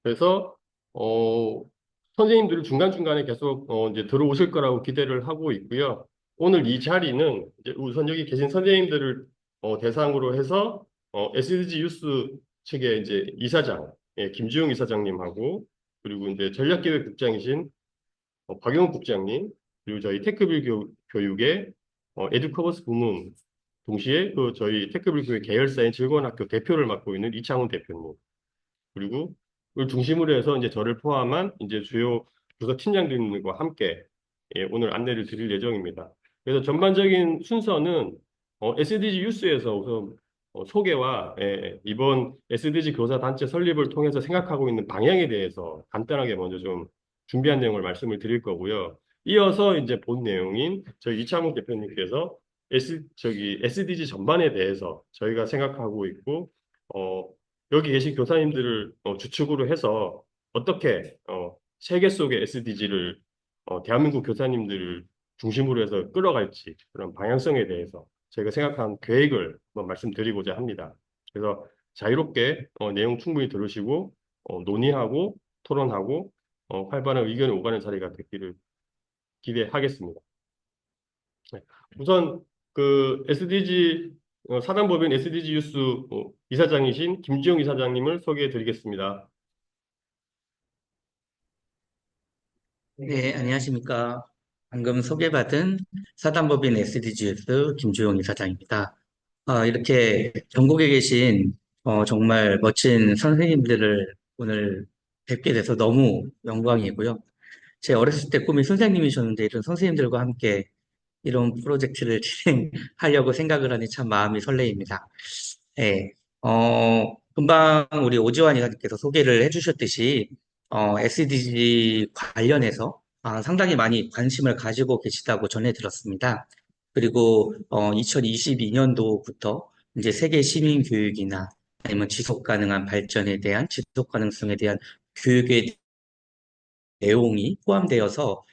그래서 선생님들이 중간중간에 계속 이제 들어오실 거라고 기대를 하고 있고요. 오늘 이 자리는 이제 우선 여기 계신 선생님들을 대상으로 해서 SDG 유스 측의 이제 이사장, 예, 김주영 이사장님하고 그리고 이제 전략기획국장이신 박영욱 국장님 그리고 저희 테크빌 교육의 에듀커버스 부문 동시에 그 저희 테크빌 교육 계열사인 즐거운학교 대표를 맡고 있는 이창훈 대표님 그리고 이걸 중심으로 해서 이제 저를 포함한 이제 주요 부서 팀장님들과 함께 예, 오늘 안내를 드릴 예정입니다. 그래서 전반적인 순서는 SDG 유스에서 우선 소개와 이번 SDG 교사 단체 설립을 통해서 생각하고 있는 방향에 대해서 간단하게 먼저 좀 준비한 내용을 말씀을 드릴 거고요. 이어서 이제 본 내용인 저희 이창훈 대표님께서 SDG 전반에 대해서 저희가 생각하고 있고 어, 여기 계신 교사님들을 주축으로 해서 어떻게 세계 속의 SDG를 대한민국 교사님들을 중심으로 해서 끌어갈지 그런 방향성에 대해서 저희가 생각한 계획을 한번 말씀드리고자 합니다. 그래서 자유롭게 내용 충분히 들으시고 논의하고 토론하고 활발한 의견이 오가는 자리가 되기를 기대하겠습니다. 네. 우선 그 SDG 사단법인 SDG 유스 이사장이신 김지영 이사장님을 소개해 드리겠습니다. 네, 안녕하십니까. 방금 소개받은 사단법인 SDGs 김주용 이사장입니다. 이렇게 전국에 계신 정말 멋진 선생님들을 오늘 뵙게 돼서 너무 영광이고요. 제 어렸을 때 꿈이 선생님이셨는데 이런 선생님들과 함께 이런 프로젝트를 진행하려고 생각을 하니 참 마음이 설레입니다. 네, 금방 우리 오지환 이사님께서 소개를 해주셨듯이, SDG 관련해서 상당히 많이 관심을 가지고 계시다고 전해 들었습니다. 그리고, 2022년도부터 이제 세계 시민 교육이나 아니면 지속 가능한 발전에 대한, 지속 가능성에 대한 교육의 내용이 포함되어서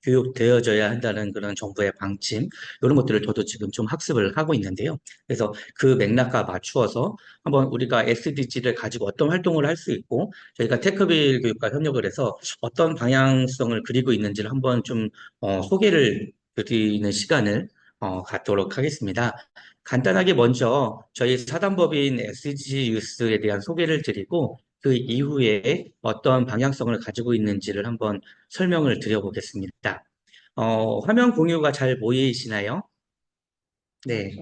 교육되어져야 한다는 그런 정부의 방침, 이런 것들을 저도 지금 좀 학습을 하고 있는데요. 그래서 그 맥락과 맞추어서 한번 우리가 SDG를 가지고 어떤 활동을 할 수 있고, 저희가 테크빌 교육과 협력을 해서 어떤 방향성을 그리고 있는지를 한번 좀 소개를 드리는 시간을 갖도록 하겠습니다. 간단하게 먼저 저희 사단법인 SDG 유스에 대한 소개를 드리고, 그 이후에 어떤 방향성을 가지고 있는지를 한번 설명을 드려보겠습니다. 화면 공유가 잘 보이시나요? 네,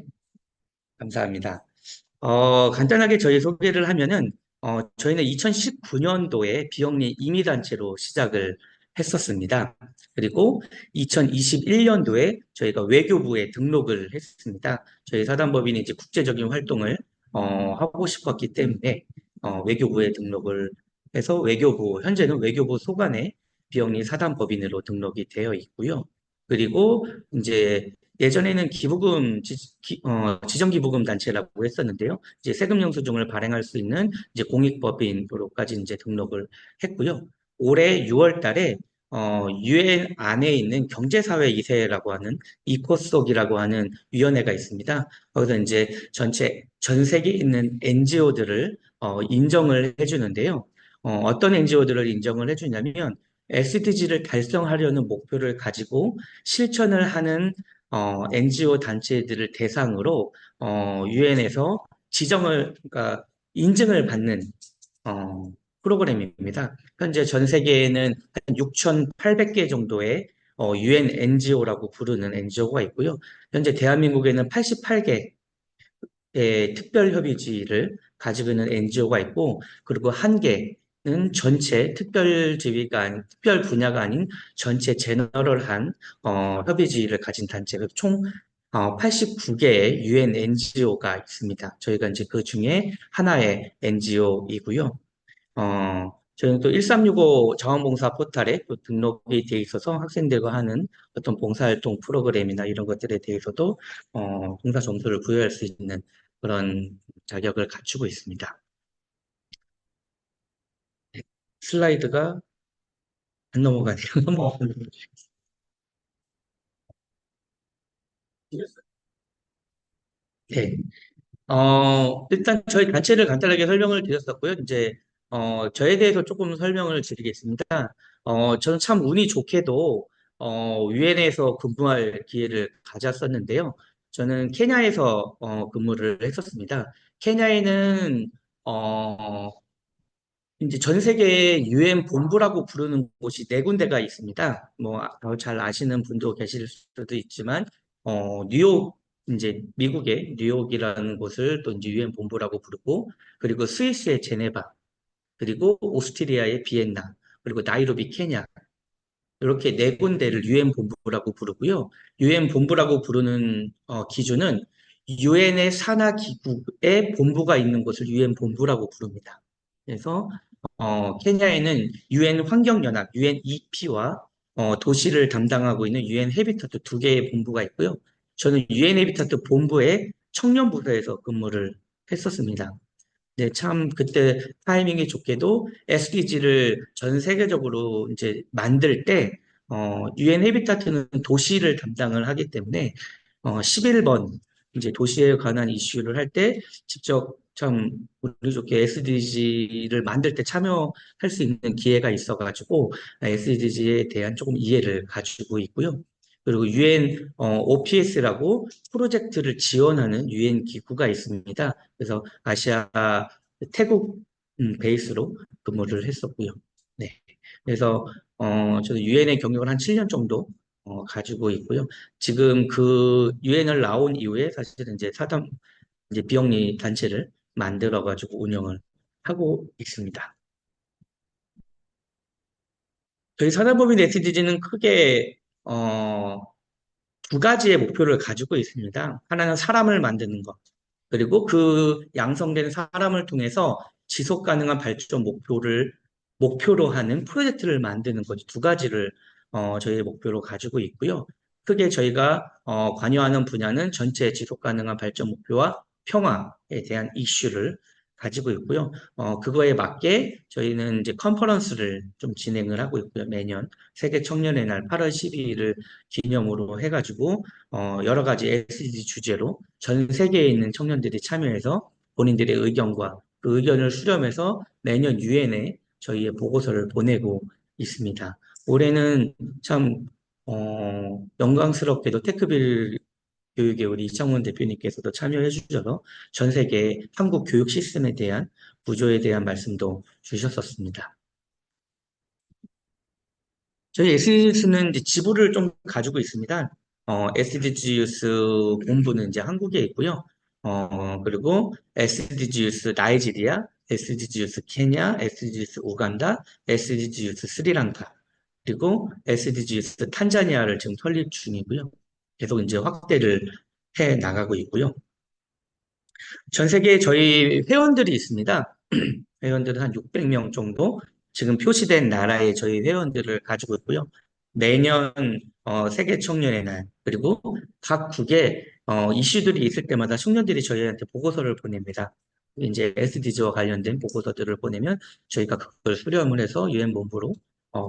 감사합니다. 간단하게 저희 소개를 하면은, 저희는 2019년도에 비영리 임의단체로 시작을 했었습니다. 그리고 2021년도에 저희가 외교부에 등록을 했습니다. 저희 사단법인이 이제 국제적인 활동을, 하고 싶었기 때문에, 외교부에 등록을 해서 현재는 외교부 소관의 비영리 사단법인으로 등록이 되어 있고요. 그리고 이제 예전에는 지정기부금 단체라고 했었는데요. 이제 세금 영수증을 발행할 수 있는 이제 공익법인으로까지 이제 등록을 했고요. 올해 6월 달에 유엔 안에 있는 경제사회 이사회라고 하는 이코속이라고 하는 위원회가 있습니다. 거기서 이제 전 세계에 있는 NGO들을 인정을 해주는데요. 어떤 NGO들을 인정을 해주냐면 SDG를 달성하려는 목표를 가지고 실천을 하는 NGO 단체들을 대상으로 유엔에서 그러니까 인증을 받는 어, 프로그램입니다. 현재 전 세계에는 한 6,800개 정도의 유엔 NGO라고 부르는 NGO가 있고요. 현재 대한민국에는 88개의 특별협의지를 가지고 있는 NGO가 있고, 그리고 한 개는 전체 특별 분야가 아닌 전체 제너럴한 협의지를 가진 단체가 총 89개의 유엔 NGO가 있습니다. 저희가 이제 그 중에 하나의 NGO이고요. 저희는 또 1365 자원봉사 포탈에 또 등록이 돼 있어서 학생들과 하는 어떤 봉사활동 프로그램이나 이런 것들에 대해서도 봉사 점수를 부여할 수 있는 그런 자격을 갖추고 있습니다. 슬라이드가 안 넘어가네요. 네. 일단 저희 단체를 간단하게 설명을 드렸었고요. 이제 저에 대해서 조금 설명을 드리겠습니다. 저는 참 운이 좋게도, 유엔에서 근무할 기회를 가졌었는데요. 저는 케냐에서, 근무를 했었습니다. 케냐에는, 어, 이제 전 세계 유엔 본부라고 부르는 곳이 네 군데가 있습니다. 뭐, 잘 아시는 분도 계실 수도 있지만, 뉴욕, 이제 미국의 뉴욕이라는 곳을 또 이제 유엔 본부라고 부르고, 그리고 스위스의 제네바, 그리고 오스트리아의 비엔나, 그리고 나이로비 케냐, 이렇게 네 군데를 유엔 본부라고 부르고요. 유엔 본부라고 부르는 기준은 유엔의 산하 기구의 본부가 있는 곳을 유엔 본부라고 부릅니다. 그래서 케냐에는 유엔 환경연합, 유엔 EP와 도시를 담당하고 있는 유엔 헤비타트 두 개의 본부가 있고요. 저는 유엔 헤비타트 본부의 청년부서에서 근무를 했었습니다. 네, 참 그때 타이밍이 좋게도 SDG를 전 세계적으로 이제 만들 때 유엔 헤비타트는 도시를 담당을 하기 때문에 11번 이제 도시에 관한 이슈를 할 때 직접 참 우리 좋게 SDG를 만들 때 참여할 수 있는 기회가 있어가지고 SDG에 대한 조금 이해를 가지고 있고요. 그리고 유엔 OPS라고 프로젝트를 지원하는 유엔 기구가 있습니다. 그래서 아시아 태국 베이스로 근무를 했었고요. 네. 그래서 저도 유엔의 경력을 한 7년 정도 가지고 있고요. 지금 그 유엔을 나온 이후에 사실은 이제 사담 이제 비영리 단체를 만들어 가지고 운영을 하고 있습니다. 저희 산업법인 SDG는 크게 두 가지의 목표를 가지고 있습니다. 하나는 사람을 만드는 것. 그리고 그 양성된 사람을 통해서 지속 가능한 발전 목표로 하는 프로젝트를 만드는 것, 두 가지를, 저희의 목표로 가지고 있고요. 크게 저희가, 관여하는 분야는 전체 지속 가능한 발전 목표와 평화에 대한 이슈를 가지고 있고요. 그거에 맞게 저희는 이제 컨퍼런스를 좀 진행을 하고 있고요. 매년 세계 청년의 날 8월 12일을 기념으로 해가지고, 여러 가지 SDG 주제로 전 세계에 있는 청년들이 참여해서 본인들의 의견과 그 의견을 수렴해서 매년 유엔에 저희의 보고서를 보내고 있습니다. 올해는 참, 영광스럽게도 테크빌 교육의 우리 이창훈 대표님께서도 참여해 주셔서 전 세계 한국 교육 시스템에 대한 구조에 대한 말씀도 주셨었습니다. 저희 SDGs는 이제 지부를 좀 가지고 있습니다. SDG 유스 본부는 이제 한국에 있고요. 그리고 SDG 유스 나이지리아, SDG 유스 케냐, SDG 유스 우간다, SDG 유스 스리랑카, 그리고 SDG 유스 탄자니아를 지금 설립 중이고요. 계속 이제 확대를 해 나가고 있고요. 전 세계에 저희 회원들이 있습니다. 회원들은 한 600명 정도 지금 표시된 나라에 저희 회원들을 가지고 있고요. 매년 세계 청년의 날 그리고 각 국에 이슈들이 있을 때마다 청년들이 저희한테 보고서를 보냅니다. 이제 SDG와 관련된 보고서들을 보내면 저희가 그걸 수렴을 해서 유엔 본부로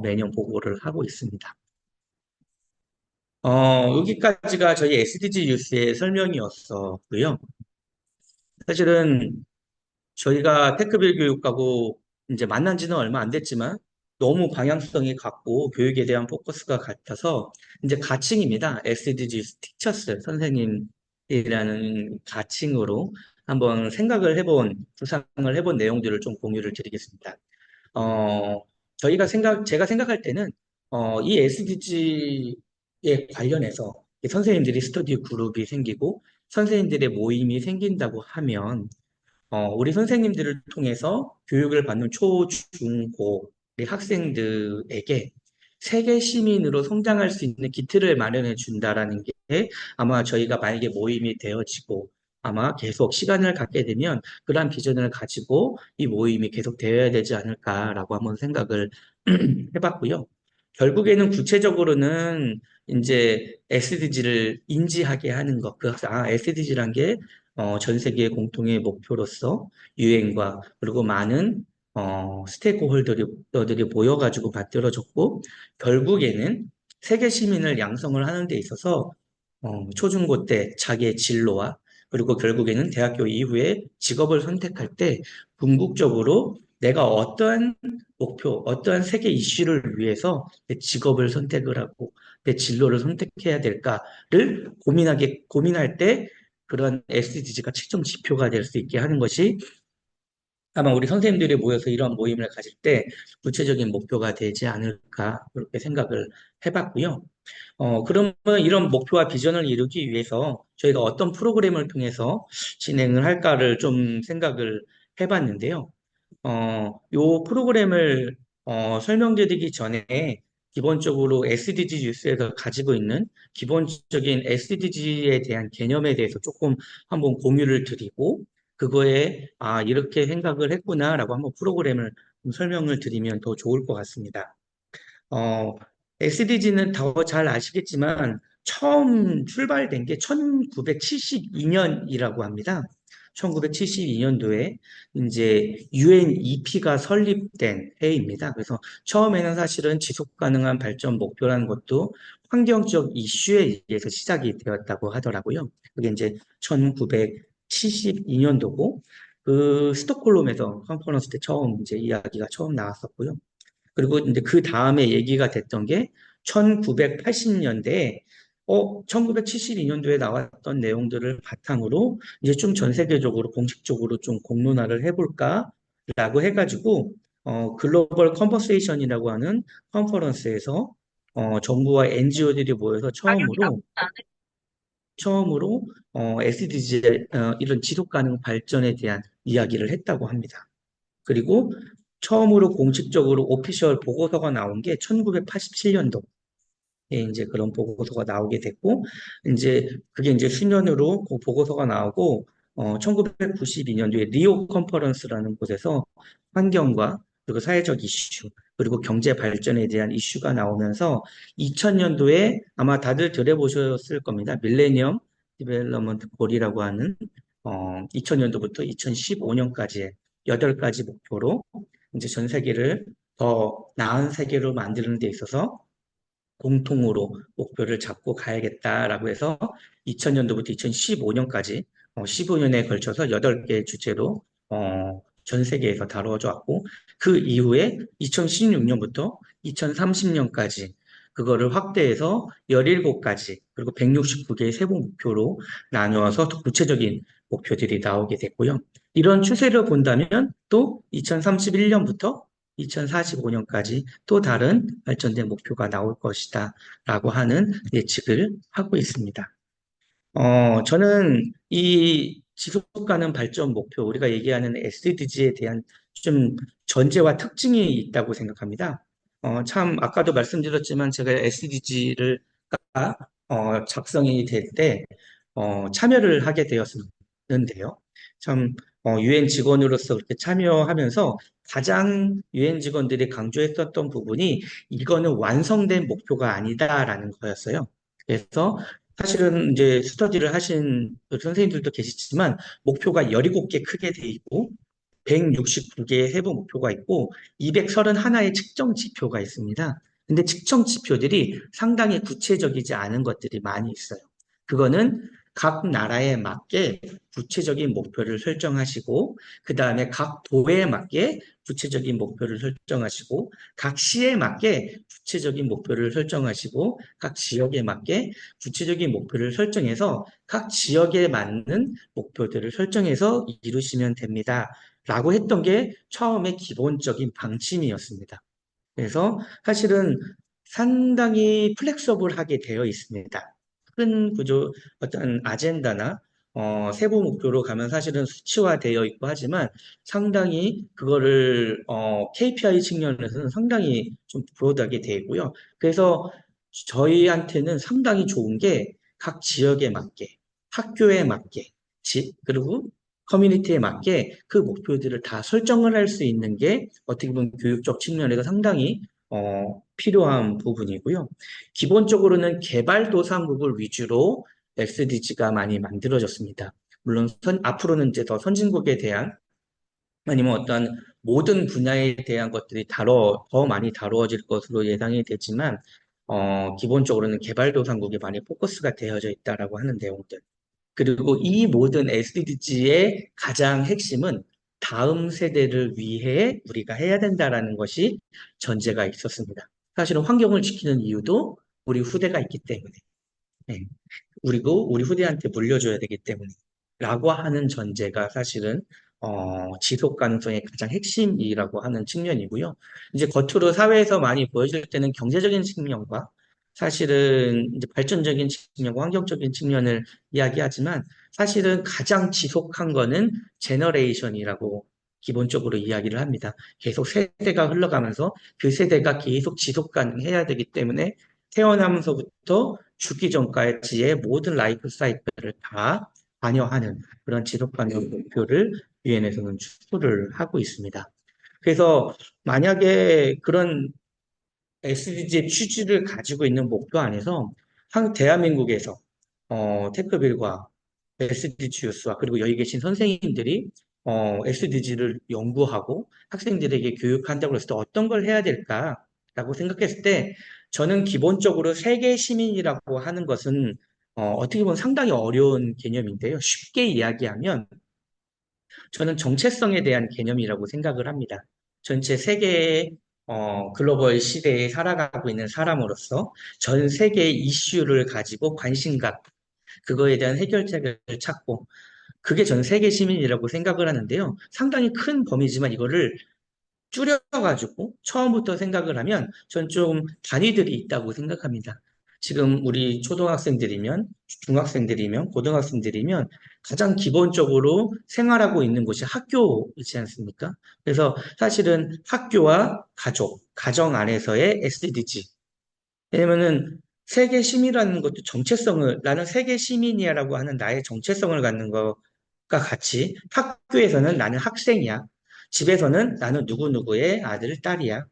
매년 보고를 하고 있습니다. 여기까지가 저희 SDG 뉴스의 설명이었었고요. 사실은 저희가 테크빌 교육하고 이제 만난 지는 얼마 안 됐지만 너무 방향성이 같고 교육에 대한 포커스가 같아서 이제 가칭입니다. SDG 티처스 선생님이라는 가칭으로 한번 구상을 해본 내용들을 좀 공유를 드리겠습니다. 어, 제가 생각할 때는, 이 SDG에 관련해서 선생님들이 스터디 그룹이 생기고 선생님들의 모임이 생긴다고 하면 우리 선생님들을 통해서 교육을 받는 초, 중, 고, 우리 학생들에게 세계 시민으로 성장할 수 있는 기틀을 마련해 준다라는 게 아마 저희가 만약에 모임이 되어지고 아마 계속 시간을 갖게 되면 그러한 비전을 가지고 이 모임이 계속 되어야 되지 않을까라고 한번 생각을 해봤고요. 결국에는 구체적으로는 이제 SDG를 인지하게 하는 것, SDG란 게 전 세계 공통의 목표로서 유엔과 그리고 많은 스테이크홀더들이 모여가지고 만들어졌고 결국에는 세계 시민을 양성을 하는 데 있어서 초중고 때 자기의 진로와 그리고 결국에는 대학교 이후에 직업을 선택할 때 궁극적으로 내가 어떠한 목표, 어떠한 세계 이슈를 위해서 내 직업을 선택을 하고 내 진로를 선택해야 될까를 고민할 때 그런 SDG가 최종 지표가 될 수 있게 하는 것이 아마 우리 선생님들이 모여서 이런 모임을 가질 때 구체적인 목표가 되지 않을까 그렇게 생각을 해봤고요. 그러면 이런 목표와 비전을 이루기 위해서 저희가 어떤 프로그램을 통해서 진행을 할까를 좀 생각을 해봤는데요. 요 프로그램을 설명드리기 전에 기본적으로 SDG 뉴스에서 가지고 있는 기본적인 SDG에 대한 개념에 대해서 조금 한번 공유를 드리고 그거에 이렇게 생각을 했구나라고 한번 프로그램을 좀 설명을 드리면 더 좋을 것 같습니다. 어, SDG는 더 잘 아시겠지만 처음 출발된 게 1972년이라고 합니다. 1972년도에 이제 UNEP가 설립된 해입니다. 그래서 처음에는 사실은 지속 가능한 발전 목표라는 것도 환경적 이슈에 의해서 시작이 되었다고 하더라고요. 그게 이제 1972년도고 그 스톡홀름에서 컨퍼런스 때 처음 이제 이야기가 처음 나왔었고요. 그리고 이제 그 다음에 얘기가 됐던 게 1980년대에 1972년도에 나왔던 내용들을 바탕으로 이제 좀 전 세계적으로 공식적으로 좀 공론화를 해볼까라고 해가지고 글로벌 컨버세이션이라고 하는 컨퍼런스에서 정부와 NGO들이 모여서 처음으로 SDG 이런 지속 가능 발전에 대한 이야기를 했다고 합니다. 그리고 처음으로 공식적으로 오피셜 보고서가 나온 게 1987년도에 이제 그런 보고서가 나오게 됐고, 이제 그게 이제 수년으로 그 보고서가 나오고, 1992년도에 리오 컨퍼런스라는 곳에서 환경과 그리고 사회적 이슈, 그리고 경제 발전에 대한 이슈가 나오면서 2000년도에 아마 다들 들어보셨을 겁니다. 밀레니엄 디벨롭먼트 골이라고 하는 2000년도부터 2015년까지의 8가지 목표로 이제 전 세계를 더 나은 세계로 만드는 데 있어서 공통으로 목표를 잡고 가야겠다라고 해서 2000년도부터 2015년까지 15년에 걸쳐서 8개 주제로 전 세계에서 다루어져 왔고 그 이후에 2016년부터 2030년까지 그거를 확대해서 17가지 그리고 169개의 세부 목표로 나누어서 더 구체적인 목표들이 나오게 됐고요. 이런 추세를 본다면 또 2031년부터 2045년까지 또 다른 발전된 목표가 나올 것이다 라고 하는 예측을 하고 있습니다. 저는 이 지속 가능 발전 목표, 우리가 얘기하는 SDG에 대한 좀 전제와 특징이 있다고 생각합니다. 참, 아까도 말씀드렸지만 제가 SDG를 작성이 될 때, 참여를 하게 되었는데요. 참, 유엔 직원으로서 그렇게 참여하면서 가장 유엔 직원들이 강조했었던 부분이 이거는 완성된 목표가 아니다라는 거였어요. 그래서 사실은 이제 스터디를 하신 그 선생님들도 계시지만 목표가 17개 크게 돼 있고 169개의 세부 목표가 있고 231의 측정 지표가 있습니다. 근데 측정 지표들이 상당히 구체적이지 않은 것들이 많이 있어요. 그거는 각 나라에 맞게 구체적인 목표를 설정하시고 그 다음에 각 도에 맞게 구체적인 목표를 설정하시고 각 시에 맞게 구체적인 목표를 설정하시고 각 지역에 맞게 구체적인 목표를 설정해서 각 지역에 맞는 목표들을 설정해서 이루시면 됩니다. 라고 했던 게 처음에 기본적인 방침이었습니다. 그래서 사실은 상당히 플렉서블하게 되어 있습니다. 큰 구조, 어떤 아젠다나 세부 목표로 가면 사실은 수치화되어 있고 하지만 상당히 그거를 KPI 측면에서는 상당히 좀 브로드하게 되어 있고요. 그래서 저희한테는 상당히 좋은 게 각 지역에 맞게, 학교에 맞게, 그리고 커뮤니티에 맞게 그 목표들을 다 설정을 할 수 있는 게 어떻게 보면 교육적 측면에서 상당히 필요한 부분이고요. 기본적으로는 개발도상국을 위주로 SDG가 많이 만들어졌습니다. 물론 앞으로는 이제 더 선진국에 대한 아니면 어떤 모든 분야에 대한 것들이 더 많이 다루어질 것으로 예상이 되지만 기본적으로는 개발도상국에 많이 포커스가 되어져 있다라고 하는 내용들. 그리고 이 모든 SDG의 가장 핵심은 다음 세대를 위해 우리가 해야 된다라는 것이 전제가 있었습니다. 사실은 환경을 지키는 이유도 우리 후대가 있기 때문에. 네. 그리고 우리 후대한테 물려줘야 되기 때문에 라고 하는 전제가 사실은 지속 가능성의 가장 핵심이라고 하는 측면이고요. 이제 겉으로 사회에서 많이 보여질 때는 경제적인 측면과 사실은 이제 발전적인 측면과 환경적인 측면을 이야기하지만 사실은 가장 지속한 거는 제너레이션이라고 기본적으로 이야기를 합니다. 계속 세대가 흘러가면서 그 세대가 계속 지속 가능해야 되기 때문에 태어나면서부터 죽기 전까지의 모든 라이프 사이클을 다 관여하는 그런 지속 가능 목표를 유엔에서는 추구를 하고 있습니다. 그래서 만약에 그런 SDG의 취지를 가지고 있는 목표 안에서 대한민국에서 테크빌과 SDG 유스와 그리고 여기 계신 선생님들이 SDG를 연구하고 학생들에게 교육한다고 했을 때 어떤 걸 해야 될까라고 생각했을 때 저는 기본적으로 세계 시민이라고 하는 것은 어떻게 보면 상당히 어려운 개념인데요. 쉽게 이야기하면 저는 정체성에 대한 개념이라고 생각을 합니다. 전체 세계의 글로벌 시대에 살아가고 있는 사람으로서 전 세계의 이슈를 가지고 관심 갖고 그거에 대한 해결책을 찾고 그게 전 세계 시민이라고 생각을 하는데요. 상당히 큰 범위지만 이거를 줄여가지고 처음부터 생각을 하면 전 좀 단위들이 있다고 생각합니다. 지금 우리 초등학생들이면, 중학생들이면, 고등학생들이면 가장 기본적으로 생활하고 있는 곳이 학교이지 않습니까? 그래서 사실은 학교와 가족, 가정 안에서의 SDG. 왜냐면은 세계 시민이라는 것도 정체성을, 나는 세계 시민이야라고 하는 나의 정체성을 갖는 것과 같이 학교에서는 나는 학생이야. 집에서는 나는 누구누구의 아들, 딸이야.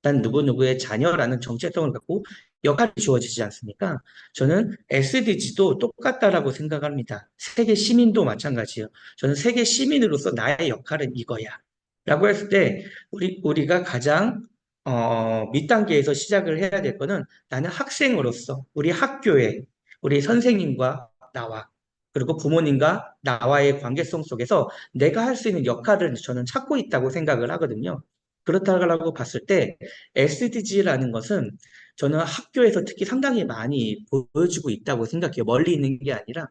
난 누구누구의 자녀라는 정체성을 갖고 역할이 주어지지 않습니까? 저는 SDG도 똑같다라고 생각합니다. 세계 시민도 마찬가지예요. 저는 세계 시민으로서 나의 역할은 이거야. 라고 했을 때, 우리가 가장, 밑단계에서 시작을 해야 될 거는 나는 학생으로서 우리 학교에 우리 선생님과 나와 그리고 부모님과 나와의 관계성 속에서 내가 할 수 있는 역할을 저는 찾고 있다고 생각을 하거든요. 그렇다고 봤을 때 SDG라는 것은 저는 학교에서 특히 상당히 많이 보여주고 있다고 생각해요. 멀리 있는 게 아니라.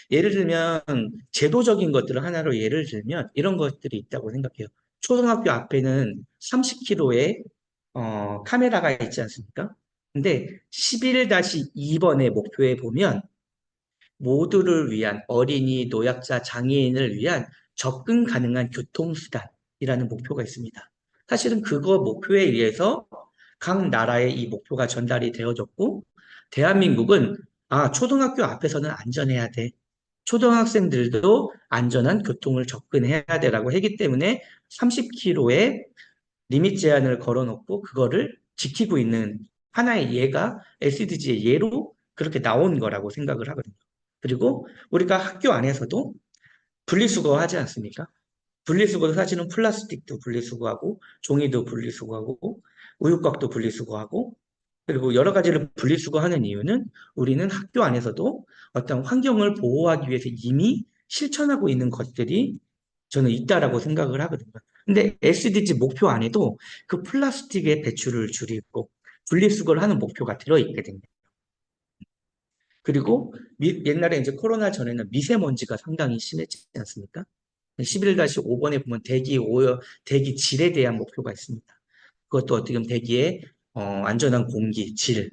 예를 들면 제도적인 것들을 하나로 예를 들면 이런 것들이 있다고 생각해요. 초등학교 앞에는 30km의 카메라가 있지 않습니까? 근데 11-2번의 목표에 보면 모두를 위한 어린이, 노약자, 장애인을 위한 접근 가능한 교통수단이라는 목표가 있습니다. 사실은 그거 목표에 의해서 각 나라의 이 목표가 전달이 되어졌고, 대한민국은 초등학교 앞에서는 안전해야 돼. 초등학생들도 안전한 교통을 접근해야 되라고 하기 때문에 30km의 리밋 제한을 걸어놓고 그거를 지키고 있는 하나의 예가 SDG의 예로 그렇게 나온 거라고 생각을 하거든요. 그리고 우리가 학교 안에서도 분리수거 하지 않습니까? 분리수거도 사실은 플라스틱도 분리수거하고 종이도 분리수거하고 우유곽도 분리수거하고 그리고 여러 가지를 분리수거하는 이유는 우리는 학교 안에서도 어떤 환경을 보호하기 위해서 이미 실천하고 있는 것들이 저는 있다라고 생각을 하거든요. 근데 SDG 목표 안에도 그 플라스틱의 배출을 줄이고 분리수거를 하는 목표가 들어있거든요. 그리고 옛날에 이제 코로나 전에는 미세먼지가 상당히 심했지 않습니까? 11-5번에 보면 대기 오염, 대기 질에 대한 목표가 있습니다. 그것도 어떻게 보면 대기의 안전한 공기, 질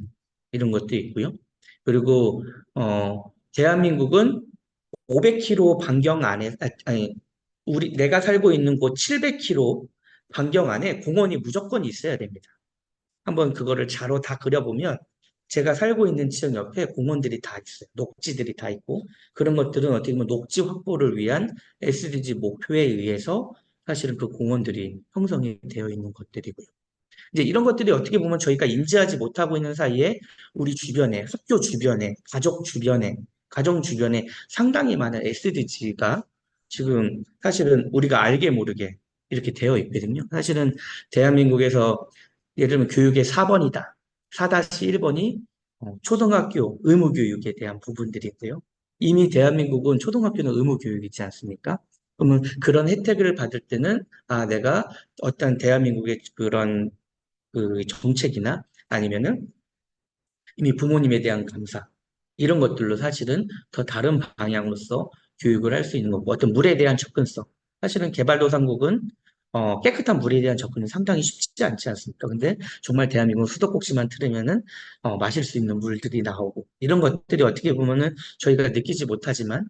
이런 것도 있고요. 그리고 대한민국은 500km 반경 안에 아니 내가 살고 있는 곳 700km 반경 안에 공원이 무조건 있어야 됩니다. 한번 그거를 자로 다 그려보면 제가 살고 있는 지역 옆에 공원들이 다 있어요. 녹지들이 다 있고 그런 것들은 어떻게 보면 녹지 확보를 위한 SDG 목표에 의해서 사실은 그 공원들이 형성이 되어 있는 것들이고요. 이제 이런 것들이 어떻게 보면 저희가 인지하지 못하고 있는 사이에 우리 주변에, 학교 주변에, 가족 주변에, 가정 주변에 상당히 많은 SDG가 지금 사실은 우리가 알게 모르게 이렇게 되어 있거든요. 사실은 대한민국에서 예를 들면 교육의 4번이다. 4-1번이 초등학교 의무교육에 대한 부분들인데요. 이미 대한민국은 초등학교는 의무교육이지 않습니까? 그러면 그런 혜택을 받을 때는, 아, 내가 어떤 대한민국의 그런 그 정책이나 아니면은 이미 부모님에 대한 감사, 이런 것들로 사실은 더 다른 방향으로서 교육을 할 수 있는 거고, 어떤 물에 대한 접근성. 사실은 개발도상국은 깨끗한 물에 대한 접근은 상당히 쉽지 않지 않습니까? 근데 정말 대한민국 수도꼭지만 틀으면은 마실 수 있는 물들이 나오고, 이런 것들이 어떻게 보면은 저희가 느끼지 못하지만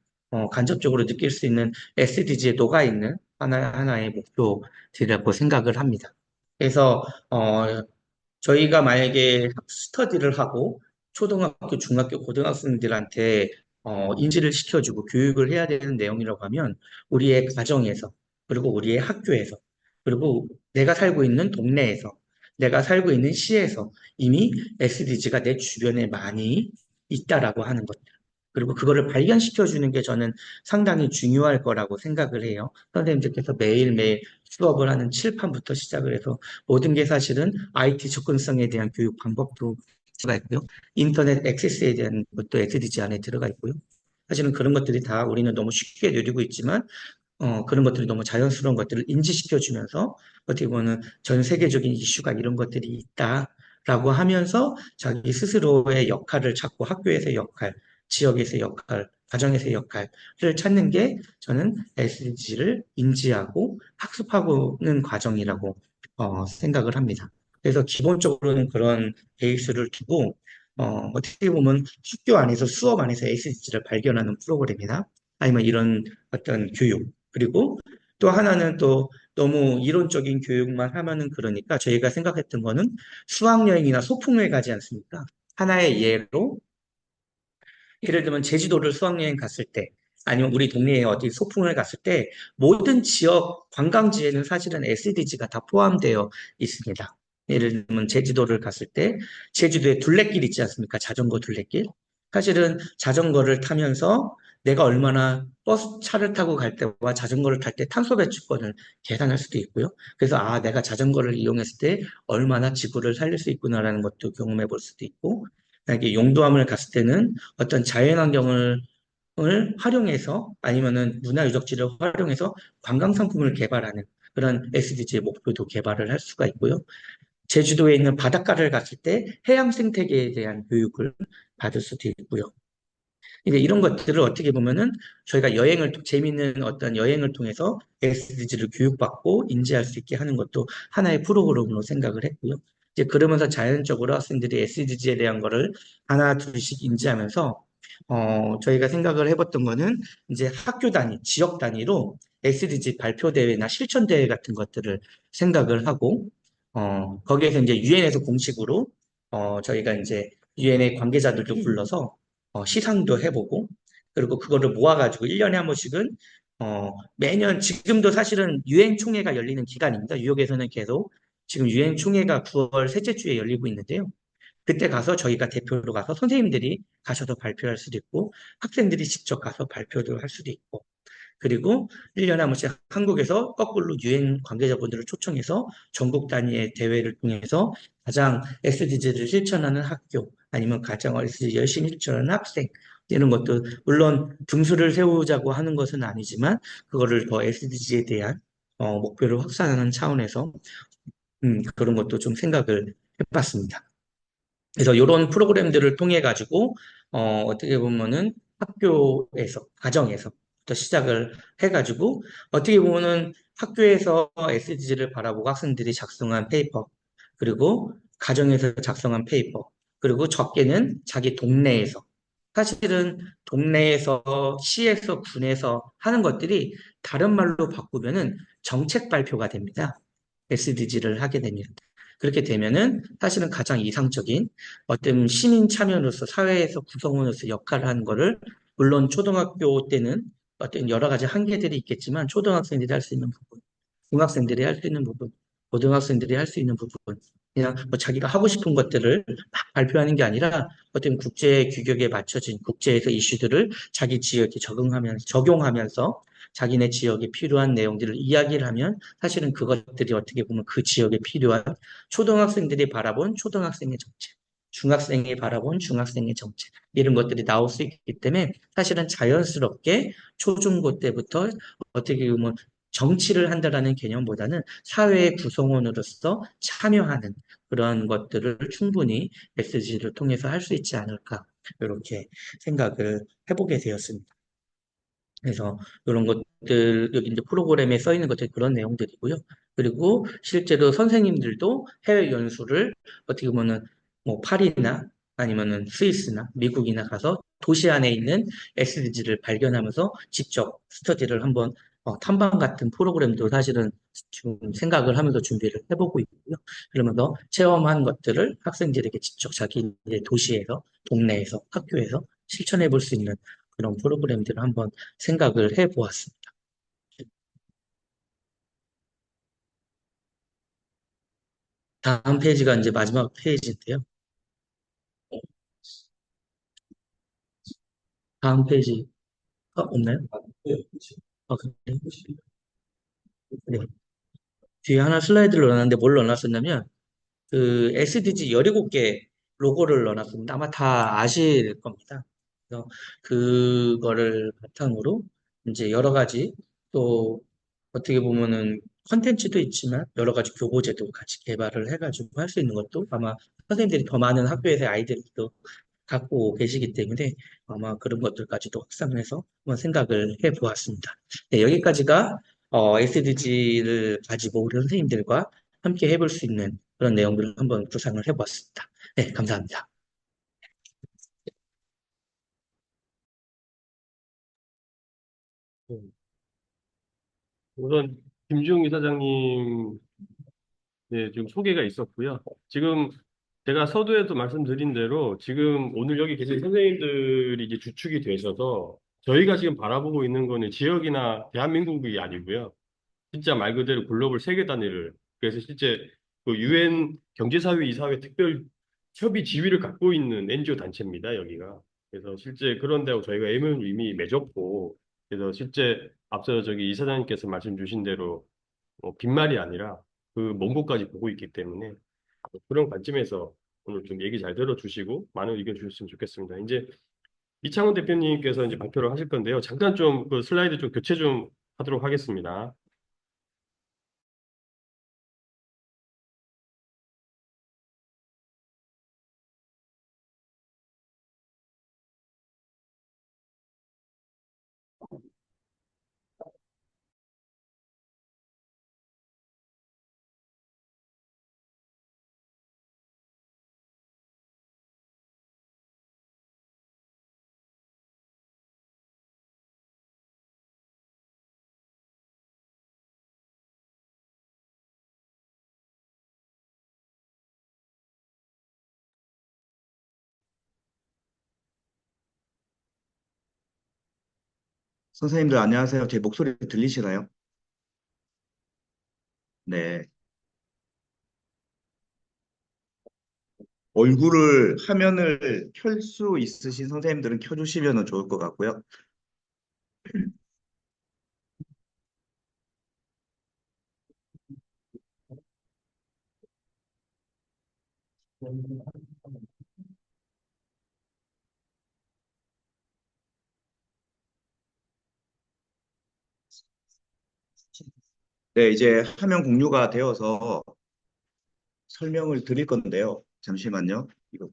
간접적으로 느낄 수 있는 SDG에 녹아있는 하나의 목표들이라고 생각을 합니다. 그래서 저희가 만약에 스터디를 하고 초등학교, 중학교, 고등학생들한테 인지를 시켜주고 교육을 해야 되는 내용이라고 하면 우리의 가정에서, 그리고 우리의 학교에서, 그리고 내가 살고 있는 동네에서, 내가 살고 있는 시에서 이미 SDG가 내 주변에 많이 있다라고 하는 것. 그리고 그거를 발견시켜 주는 게 저는 상당히 중요할 거라고 생각을 해요. 선생님들께서 매일매일 수업을 하는 칠판부터 시작을 해서 모든 게 사실은 IT 접근성에 대한 교육 방법도 들어가 있고요. 인터넷 액세스에 대한 것도 SDG 안에 들어가 있고요. 사실은 그런 것들이 다 우리는 너무 쉽게 누리고 있지만 그런 것들이 너무 자연스러운 것들을 인지시켜주면서 어떻게 보면 전 세계적인 이슈가 이런 것들이 있다라고 하면서 자기 스스로의 역할을 찾고 학교에서의 역할, 지역에서의 역할, 가정에서의 역할을 찾는 게 저는 SDG를 인지하고 학습하고는 과정이라고 생각을 합니다. 그래서 기본적으로는 그런 베이스를 두고 어떻게 보면 학교 안에서 수업 안에서 SDG를 발견하는 프로그램이나 아니면 이런 어떤 교육 그리고 또 하나는 또 너무 이론적인 교육만 하면은 그러니까 저희가 생각했던 거는 수학여행이나 소풍을 가지 않습니까? 하나의 예로 예를 들면 제주도를 수학여행 갔을 때 아니면 우리 동네에 어디 소풍을 갔을 때 모든 지역 관광지에는 사실은 SDG가 다 포함되어 있습니다. 예를 들면 제주도를 갔을 때 제주도에 둘레길 있지 않습니까? 자전거 둘레길. 사실은 자전거를 타면서 내가 얼마나 버스 차를 타고 갈 때와 자전거를 탈 때 탄소 배출권을 계산할 수도 있고요. 그래서 아, 내가 자전거를 이용했을 때 얼마나 지구를 살릴 수 있구나라는 것도 경험해 볼 수도 있고, 만약에 용두암을 갔을 때는 어떤 자연환경을 활용해서 아니면은 문화유적지를 활용해서 관광 상품을 개발하는 그런 SDG의 목표도 개발을 할 수가 있고요. 제주도에 있는 바닷가를 갔을 때 해양 생태계에 대한 교육을 받을 수도 있고요. 이제 이런 것들을 어떻게 보면은 저희가 재미있는 어떤 여행을 통해서 SDG를 교육받고 인지할 수 있게 하는 것도 하나의 프로그램으로 생각을 했고요. 이제 그러면서 자연적으로 학생들이 SDG에 대한 거를 하나, 둘씩 인지하면서, 저희가 생각을 해봤던 거는 이제 학교 단위, 지역 단위로 SDG 발표 대회나 실천 대회 같은 것들을 생각을 하고, 거기에서 이제 유엔에서 공식으로, 저희가 이제 유엔의 관계자들도 불러서 시상도 해보고, 그리고 그거를 모아가지고 1년에 한 번씩은, 매년, 지금도 사실은 유엔 총회가 열리는 기간입니다. 뉴욕에서는 계속 지금 유엔 총회가 9월 셋째 주에 열리고 있는데요. 그때 가서 저희가 대표로 가서 선생님들이 가셔서 발표할 수도 있고, 학생들이 직접 가서 발표도 할 수도 있고, 그리고 1년에 한 번씩 한국에서 거꾸로 유엔 관계자분들을 초청해서 전국 단위의 대회를 통해서 가장 SDG를 실천하는 학교, 아니면 가장 SDG 열심히 실천하는 학생, 이런 것도, 물론 등수를 세우자고 하는 것은 아니지만, 그거를 더 SDG에 대한 목표를 확산하는 차원에서, 그런 것도 좀 생각을 해봤습니다. 그래서 이런 프로그램들을 통해 가지고 어떻게 보면은 학교에서 가정에서부터 시작을 해가지고 어떻게 보면은 학교에서 SDG를 바라보고 학생들이 작성한 페이퍼 그리고 가정에서 작성한 페이퍼 그리고 적게는 자기 동네에서 사실은 동네에서 시에서 군에서 하는 것들이 다른 말로 바꾸면은 정책 발표가 됩니다. SDG를 하게 됩니다. 그렇게 되면은 사실은 가장 이상적인 어떤 시민 참여로서 사회에서 구성원으로서 역할을 하는 거를 물론 초등학교 때는 어떤 여러 가지 한계들이 있겠지만 초등학생들이 할 수 있는 부분, 중학생들이 할 수 있는 부분, 고등학생들이 할 수 있는 부분, 그냥 뭐 자기가 하고 싶은 것들을 막 발표하는 게 아니라 어떤 국제 규격에 맞춰진 국제에서 이슈들을 자기 지역에 적용하면서 자기네 지역에 필요한 내용들을 이야기를 하면 사실은 그것들이 어떻게 보면 그 지역에 필요한 초등학생들이 바라본 초등학생의 정책. 중학생이 바라본 중학생의 정책 이런 것들이 나올 수 있기 때문에 사실은 자연스럽게 초중고 때부터 어떻게 보면 정치를 한다라는 개념보다는 사회의 구성원으로서 참여하는 그런 것들을 충분히 SDG를 통해서 할 수 있지 않을까 이렇게 생각을 해보게 되었습니다. 그래서 이런 것들, 여기 이제 프로그램에 써 있는 것들 그런 내용들이고요. 그리고 실제로 선생님들도 해외 연수를 어떻게 보면은 뭐 파리나 아니면은 스위스나 미국이나 가서 도시 안에 있는 SDG를 발견하면서 직접 스터디를 한번 탐방 같은 프로그램도 사실은 지금 생각을 하면서 준비를 해보고 있고요. 그러면서 체험한 것들을 학생들에게 직접 자기네 도시에서, 동네에서, 학교에서 실천해 볼 수 있는 그런 프로그램들을 한번 생각을 해 보았습니다. 다음 페이지가 이제 마지막 페이지인데요. 다음 페이지 없나요? 그래요? 네. 뒤에 하나 슬라이드를 넣었는데 뭘 넣어놨었냐면 그 SDG 17개 로고를 넣어놨습니다. 아마 다 아실 겁니다. 그래서 그거를 바탕으로 이제 여러 가지 또 어떻게 보면은 컨텐츠도 있지만 여러 가지 교보제도 같이 개발을 해가지고 할 수 있는 것도 아마 선생님들이 더 많은 학교에서의 아이들도 갖고 계시기 때문에 아마 그런 것들까지도 확산해서 한번 생각을 해 보았습니다. 네, 여기까지가 SDG를 가지고 우리 선생님들과 함께 해볼 수 있는 그런 내용들을 한번 구상을 해보았습니다. 네, 감사합니다. 음, 우선 김주영 이사장님 네, 지금 소개가 있었고요. 지금 제가 서두에도 말씀드린 대로 지금 오늘 여기 계신 선생님들이 이제 주축이 되셔서 저희가 지금 바라보고 있는 거는 지역이나 대한민국이 아니고요. 진짜 말 그대로 글로벌 세계 단위를 그래서 실제 그 유엔 경제사회 이사회 특별 협의 지위를 갖고 있는 NGO 단체입니다. 여기가. 그래서 실제 그런 데하고 저희가 MOU 이미 맺었고 그래서 실제 앞서 저기 이사장님께서 말씀 주신 대로 빈말이 아니라 그 먼 곳까지 보고 있기 때문에 그런 관점에서 오늘 좀 얘기 잘 들어주시고 많은 의견 주셨으면 좋겠습니다. 이제 이창훈 대표님께서 이제 발표를 하실 건데요. 잠깐 좀 그 슬라이드 좀 교체 좀 하도록 하겠습니다. 선생님들 안녕하세요. 제 목소리 들리시나요? 네. 얼굴을 화면을 켤 수 있으신 선생님들은 켜주시면 좋을 것 같고요. 네, 이제 화면 공유가 되어서 설명을 드릴 건데요. 잠시만요. 이거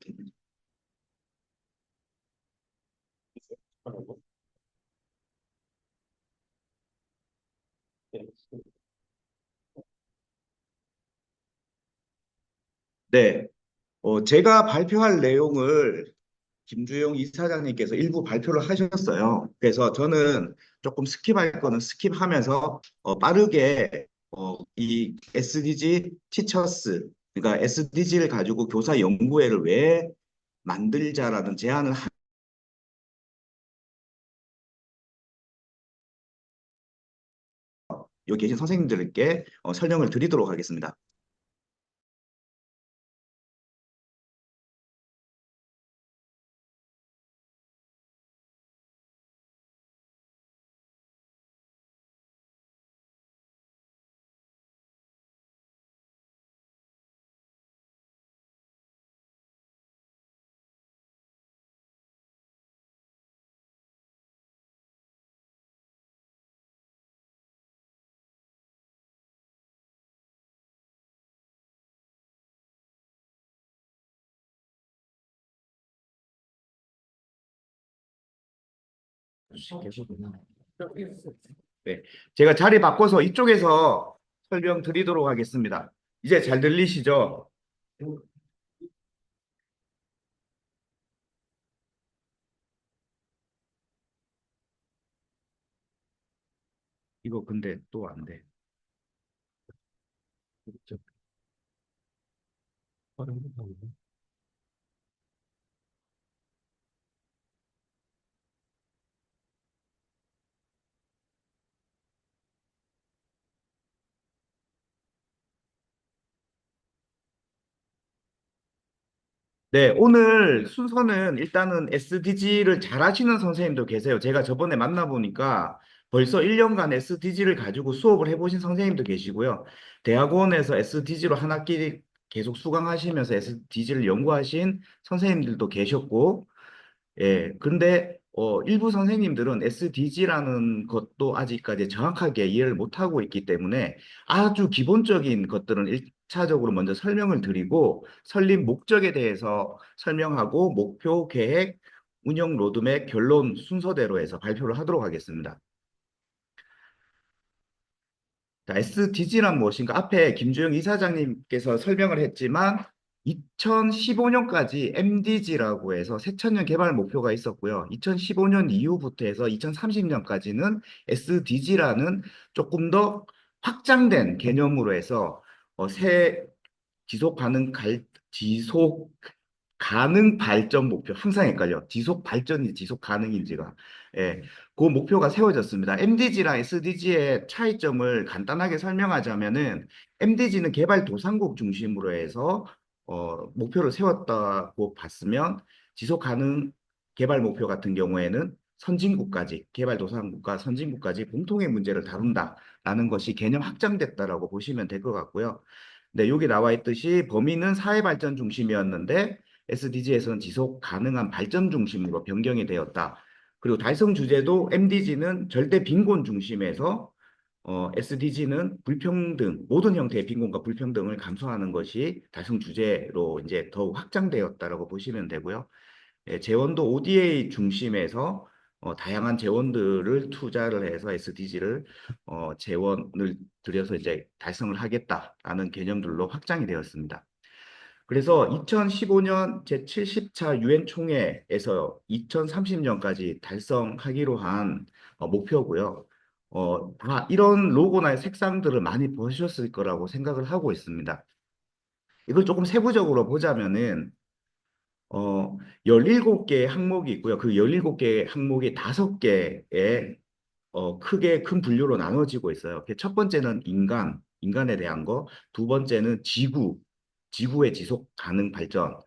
네, 제가 발표할 내용을 김주영 이사장님께서 일부 발표를 하셨어요. 그래서 저는 조금 스킵할 거는 스킵하면서 빠르게 이 SDG 티처스, 그러니까 SDG를 가지고 교사 연구회를 왜 만들자라는 제안을 여기 계신 선생님들께 설명을 드리도록 하겠습니다. 네, 제가 자리 바꿔서 이쪽에서 설명드리도록 하겠습니다. 이제 잘 들리시죠? 이거 근데 또 안 돼. 네, 오늘 순서는 일단은 SDG를 잘 하시는 선생님도 계세요. 제가 저번에 만나보니까 벌써 1년간 SDG를 가지고 수업을 해보신 선생님도 계시고요. 대학원에서 SDG로 한 학기 계속 수강하시면서 SDG를 연구하신 선생님들도 계셨고, 예, 근데 일부 선생님들은 SDG라는 것도 아직까지 정확하게 이해를 못하고 있기 때문에 아주 기본적인 것들은 1차적으로 먼저 설명을 드리고 설립 목적에 대해서 설명하고 목표, 계획, 운영 로드맵, 결론 순서대로 해서 발표를 하도록 하겠습니다. 자, SDG란 무엇인가? 앞에 김주영 이사장님께서 설명을 했지만 2015년까지 MDG라고 해서 새천년 개발 목표가 있었고요. 2015년 이후부터 해서 2030년까지는 SDG라는 조금 더 확장된 개념으로 해서 새 지속 가능 발전 목표 항상 헷갈려. 지속 발전이 지속 가능인지가. 예. 그 목표가 세워졌습니다. MDG랑 SDG의 차이점을 간단하게 설명하자면은 MDG는 개발도상국 중심으로 해서 목표를 세웠다고 봤으면 지속 가능 개발 목표 같은 경우에는 선진국까지 개발도상국과 선진국까지 공통의 문제를 다룬다라는 것이 개념 확장됐다라고 보시면 될 것 같고요. 네, 여기 나와 있듯이 범위는 사회 발전 중심이었는데 SDG에서는 지속 가능한 발전 중심으로 변경이 되었다. 그리고 달성 주제도 MDG는 절대 빈곤 중심에서 SDG는 불평등, 모든 형태의 빈곤과 불평등을 감소하는 것이 달성 주제로 이제 더욱 확장되었다라고 보시면 되고요. 예, 재원도 ODA 중심에서 다양한 재원들을 투자를 해서 SDG를 재원을 들여서 이제 달성을 하겠다라는 개념들로 확장이 되었습니다. 그래서 2015년 제70차 유엔 총회에서 2030년까지 달성하기로 한 목표고요. 다 이런 로고나 색상들을 많이 보셨을 거라고 생각을 하고 있습니다. 이걸 조금 세부적으로 보자면은 17개 항목이 있고요. 그 17개 항목이 5개의 크게 큰 분류로 나눠지고 있어요. 첫 번째는 인간에 대한 거, 두 번째는 지구의 지속 가능 발전,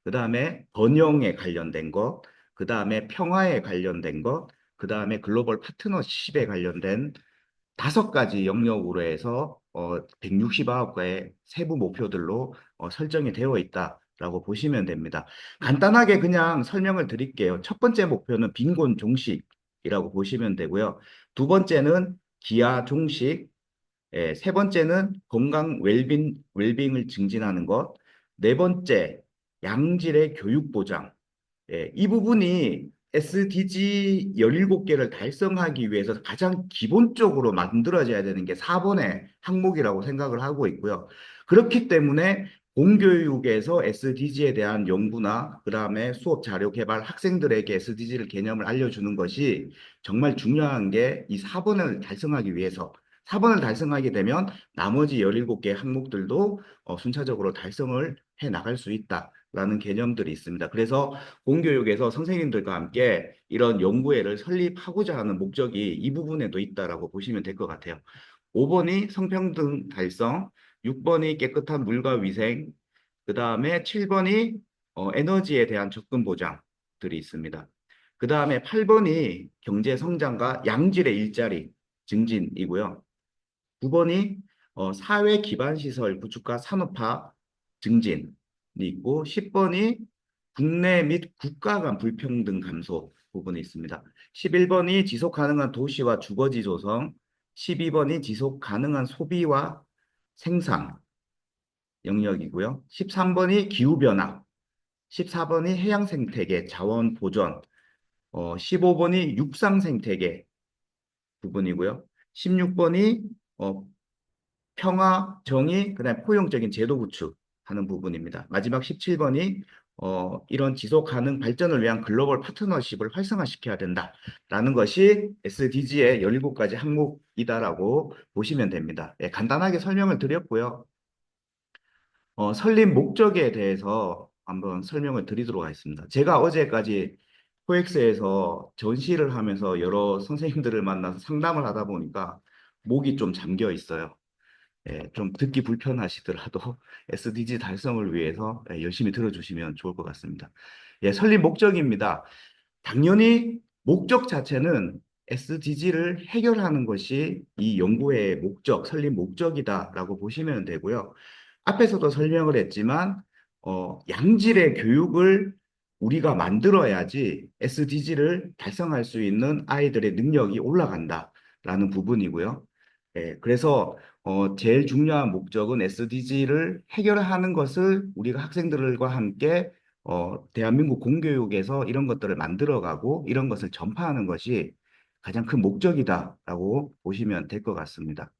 그 다음에 번영에 관련된 것, 그 다음에 평화에 관련된 것, 그 다음에 글로벌 파트너십에 관련된 5가지 영역으로 해서 169개의 세부 목표들로 설정이 되어 있다라고 보시면 됩니다. 간단하게 그냥 설명을 드릴게요. 첫 번째 목표는 빈곤 종식이라고 보시면 되고요. 두 번째는 기아 종식, 세 번째는 건강 웰빙을 증진하는 것, 네 번째 양질의 교육 보장, 이 부분이 SDG 17개를 달성하기 위해서 가장 기본적으로 만들어져야 되는 게 4번의 항목이라고 생각을 하고 있고요. 그렇기 때문에 공교육에서 SDG에 대한 연구나 그다음에 수업 자료 개발 학생들에게 SDG를 개념을 알려주는 것이 정말 중요한 게 이 4번을 달성하기 위해서 4번을 달성하게 되면 나머지 17개 항목들도 순차적으로 달성을 해 나갈 수 있다라는 개념들이 있습니다. 그래서 공교육에서 선생님들과 함께 이런 연구회를 설립하고자 하는 목적이 이 부분에도 있다라고 보시면 될 것 같아요. 5번이 성평등 달성, 6번이 깨끗한 물과 위생, 그 다음에 7번이 에너지에 대한 접근 보장들이 있습니다. 그 다음에 8번이 경제 성장과 양질의 일자리 증진이고요. 9번이 사회 기반 시설 구축과 산업화 증진이 있고 10번이 국내 및 국가 간 불평등 감소 부분이 있습니다. 11번이 지속 가능한 도시와 주거지 조성, 12번이 지속 가능한 소비와 생산 영역이고요. 13번이 기후 변화, 14번이 해양 생태계 자원 보전, 15번이 육상 생태계 부분이고요. 16번이 평화, 정의, 그다음에 포용적인 제도 구축하는 부분입니다. 마지막 17번이 이런 지속 가능 발전을 위한 글로벌 파트너십을 활성화시켜야 된다라는 것이 SDG의 17가지 항목이다라고 보시면 됩니다. 예, 간단하게 설명을 드렸고요. 설립 목적에 대해서 한번 설명을 드리도록 하겠습니다. 제가 어제까지 코엑스에서 전시를 하면서 여러 선생님들을 만나서 상담을 하다 보니까 목이 좀 잠겨 있어요. 예, 좀 듣기 불편하시더라도 SDG 달성을 위해서 열심히 들어주시면 좋을 것 같습니다. 예, 설립 목적입니다. 당연히 목적 자체는 SDG를 해결하는 것이 이 연구의 목적, 설립 목적이다라고 보시면 되고요. 앞에서도 설명을 했지만, 양질의 교육을 우리가 만들어야지 SDG를 달성할 수 있는 아이들의 능력이 올라간다라는 부분이고요. 예, 그래서 제일 중요한 목적은 SDG를 해결하는 것을 우리가 학생들과 함께 대한민국 공교육에서 이런 것들을 만들어가고 이런 것을 전파하는 것이 가장 큰 목적이다라고 보시면 될 것 같습니다.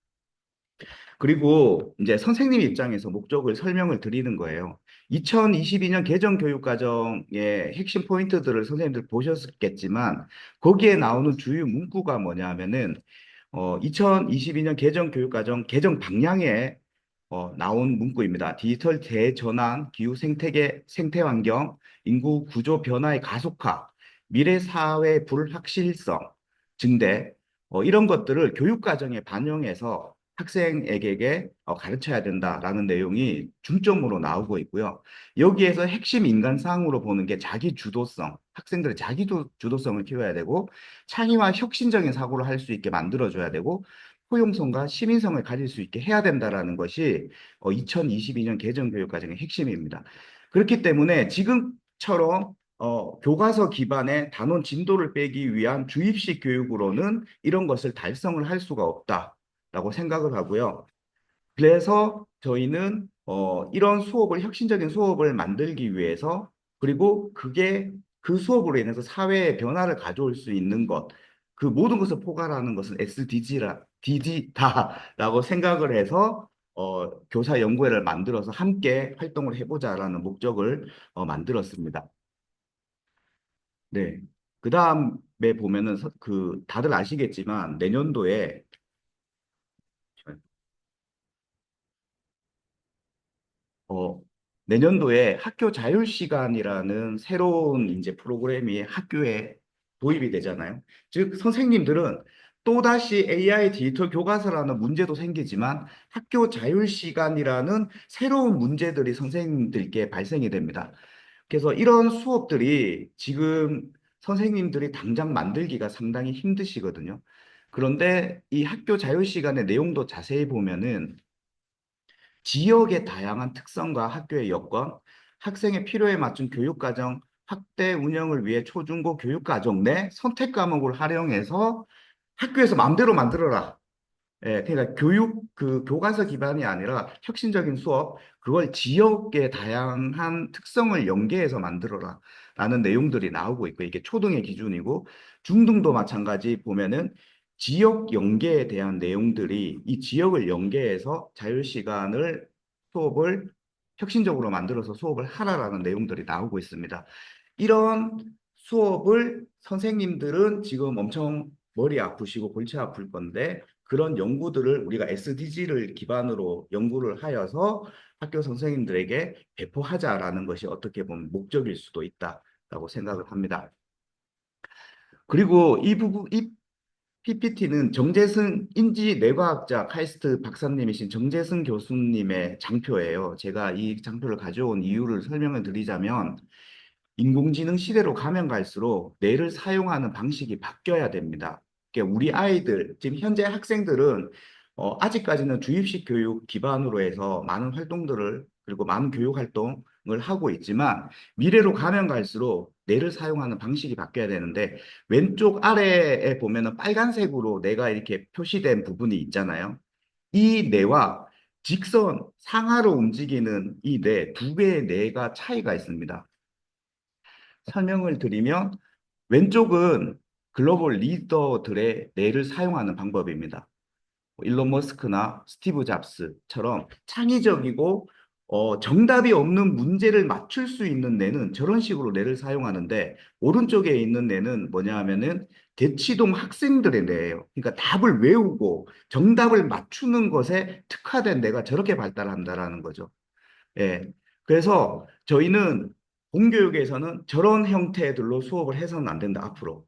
그리고 이제 선생님 입장에서 목적을 설명을 드리는 거예요. 2022년 개정 교육과정의 핵심 포인트들을 선생님들 보셨겠지만 거기에 나오는 주요 문구가 뭐냐 하면은 2022년 개정 교육과정 개정 방향에 나온 문구입니다. 디지털 대전환, 기후 생태계, 생태환경, 인구 구조 변화의 가속화, 미래 사회 불확실성 증대, 이런 것들을 교육과정에 반영해서 학생에게 가르쳐야 된다라는 내용이 중점으로 나오고 있고요. 여기에서 핵심 인간상으로 보는 게 자기 주도성, 학생들의 자기 주도성을 키워야 되고, 창의와 혁신적인 사고를 할 수 있게 만들어줘야 되고, 포용성과 시민성을 가질 수 있게 해야 된다라는 것이 2022년 개정 교육과정의 핵심입니다. 그렇기 때문에 지금처럼 교과서 기반의 단원 진도를 빼기 위한 주입식 교육으로는 이런 것을 달성을 할 수가 없다라고 생각을 하고요. 그래서 저희는 이런 수업을 혁신적인 수업을 만들기 위해서 그리고 그게 그 수업으로 인해서 사회에 변화를 가져올 수 있는 것, 그 모든 것을 포괄하는 것은 DD다라고 생각을 해서 교사 연구회를 만들어서 함께 활동을 해보자라는 목적을 만들었습니다. 네. 그 다음에 보면은 다들 아시겠지만 내년도에 어, 내년도에 학교 자율 시간이라는 새로운 이제 프로그램이 학교에 도입이 되잖아요. 즉, 선생님들은 또다시 AI 디지털 교과서라는 문제도 생기지만 학교 자율 시간이라는 새로운 문제들이 선생님들께 발생이 됩니다. 그래서 이런 수업들이 지금 선생님들이 당장 만들기가 상당히 힘드시거든요. 그런데 이 학교 자율 시간의 내용도 자세히 보면은 지역의 다양한 특성과 학교의 여건, 학생의 필요에 맞춘 교육과정 확대 운영을 위해 초중고 교육과정 내 선택 과목을 활용해서 학교에서 마음대로 만들어라. 예, 그러니까 그 교과서 기반이 아니라 혁신적인 수업, 그걸 지역의 다양한 특성을 연계해서 만들어라. 라는 내용들이 나오고 있고, 이게 초등의 기준이고, 중등도 마찬가지 보면은 지역 연계에 대한 내용들이 이 지역을 연계해서 자유시간을 수업을 혁신적으로 만들어서 수업을 하라라는 내용들이 나오고 있습니다. 이런 수업을 선생님들은 지금 엄청 머리 아프시고 골치 아플 건데 그런 연구들을 우리가 SDG를 기반으로 연구를 하여서 학교 선생님들에게 배포하자라는 것이 어떻게 보면 목적일 수도 있다라고 생각을 합니다. 그리고 이 PPT는 정재승 인지뇌과학자 카이스트 박사님이신 정재승 교수님의 장표예요. 제가 이 장표를 가져온 이유를 설명을 드리자면 인공지능 시대로 가면 갈수록 뇌를 사용하는 방식이 바뀌어야 됩니다. 그러니까 우리 아이들, 지금 현재 학생들은 아직까지는 주입식 교육 기반으로 해서 많은 활동들을 그리고 많은 교육 활동을 하고 있지만 미래로 가면 갈수록 뇌를 사용하는 방식이 바뀌어야 되는데 왼쪽 아래에 보면은 빨간색으로 뇌가 이렇게 표시된 부분이 있잖아요. 이 뇌와 직선 상하로 움직이는 이 뇌, 두 개의 뇌가 차이가 있습니다. 설명을 드리면 왼쪽은 글로벌 리더들의 뇌를 사용하는 방법입니다. 일론 머스크나 스티브 잡스처럼 창의적이고 정답이 없는 문제를 맞출 수 있는 뇌는 저런 식으로 뇌를 사용하는데, 오른쪽에 있는 뇌는 뭐냐 하면은 대치동 학생들의 뇌예요. 그러니까 답을 외우고 정답을 맞추는 것에 특화된 뇌가 저렇게 발달한다라는 거죠. 예. 그래서 저희는 공교육에서는 저런 형태들로 수업을 해서는 안 된다, 앞으로.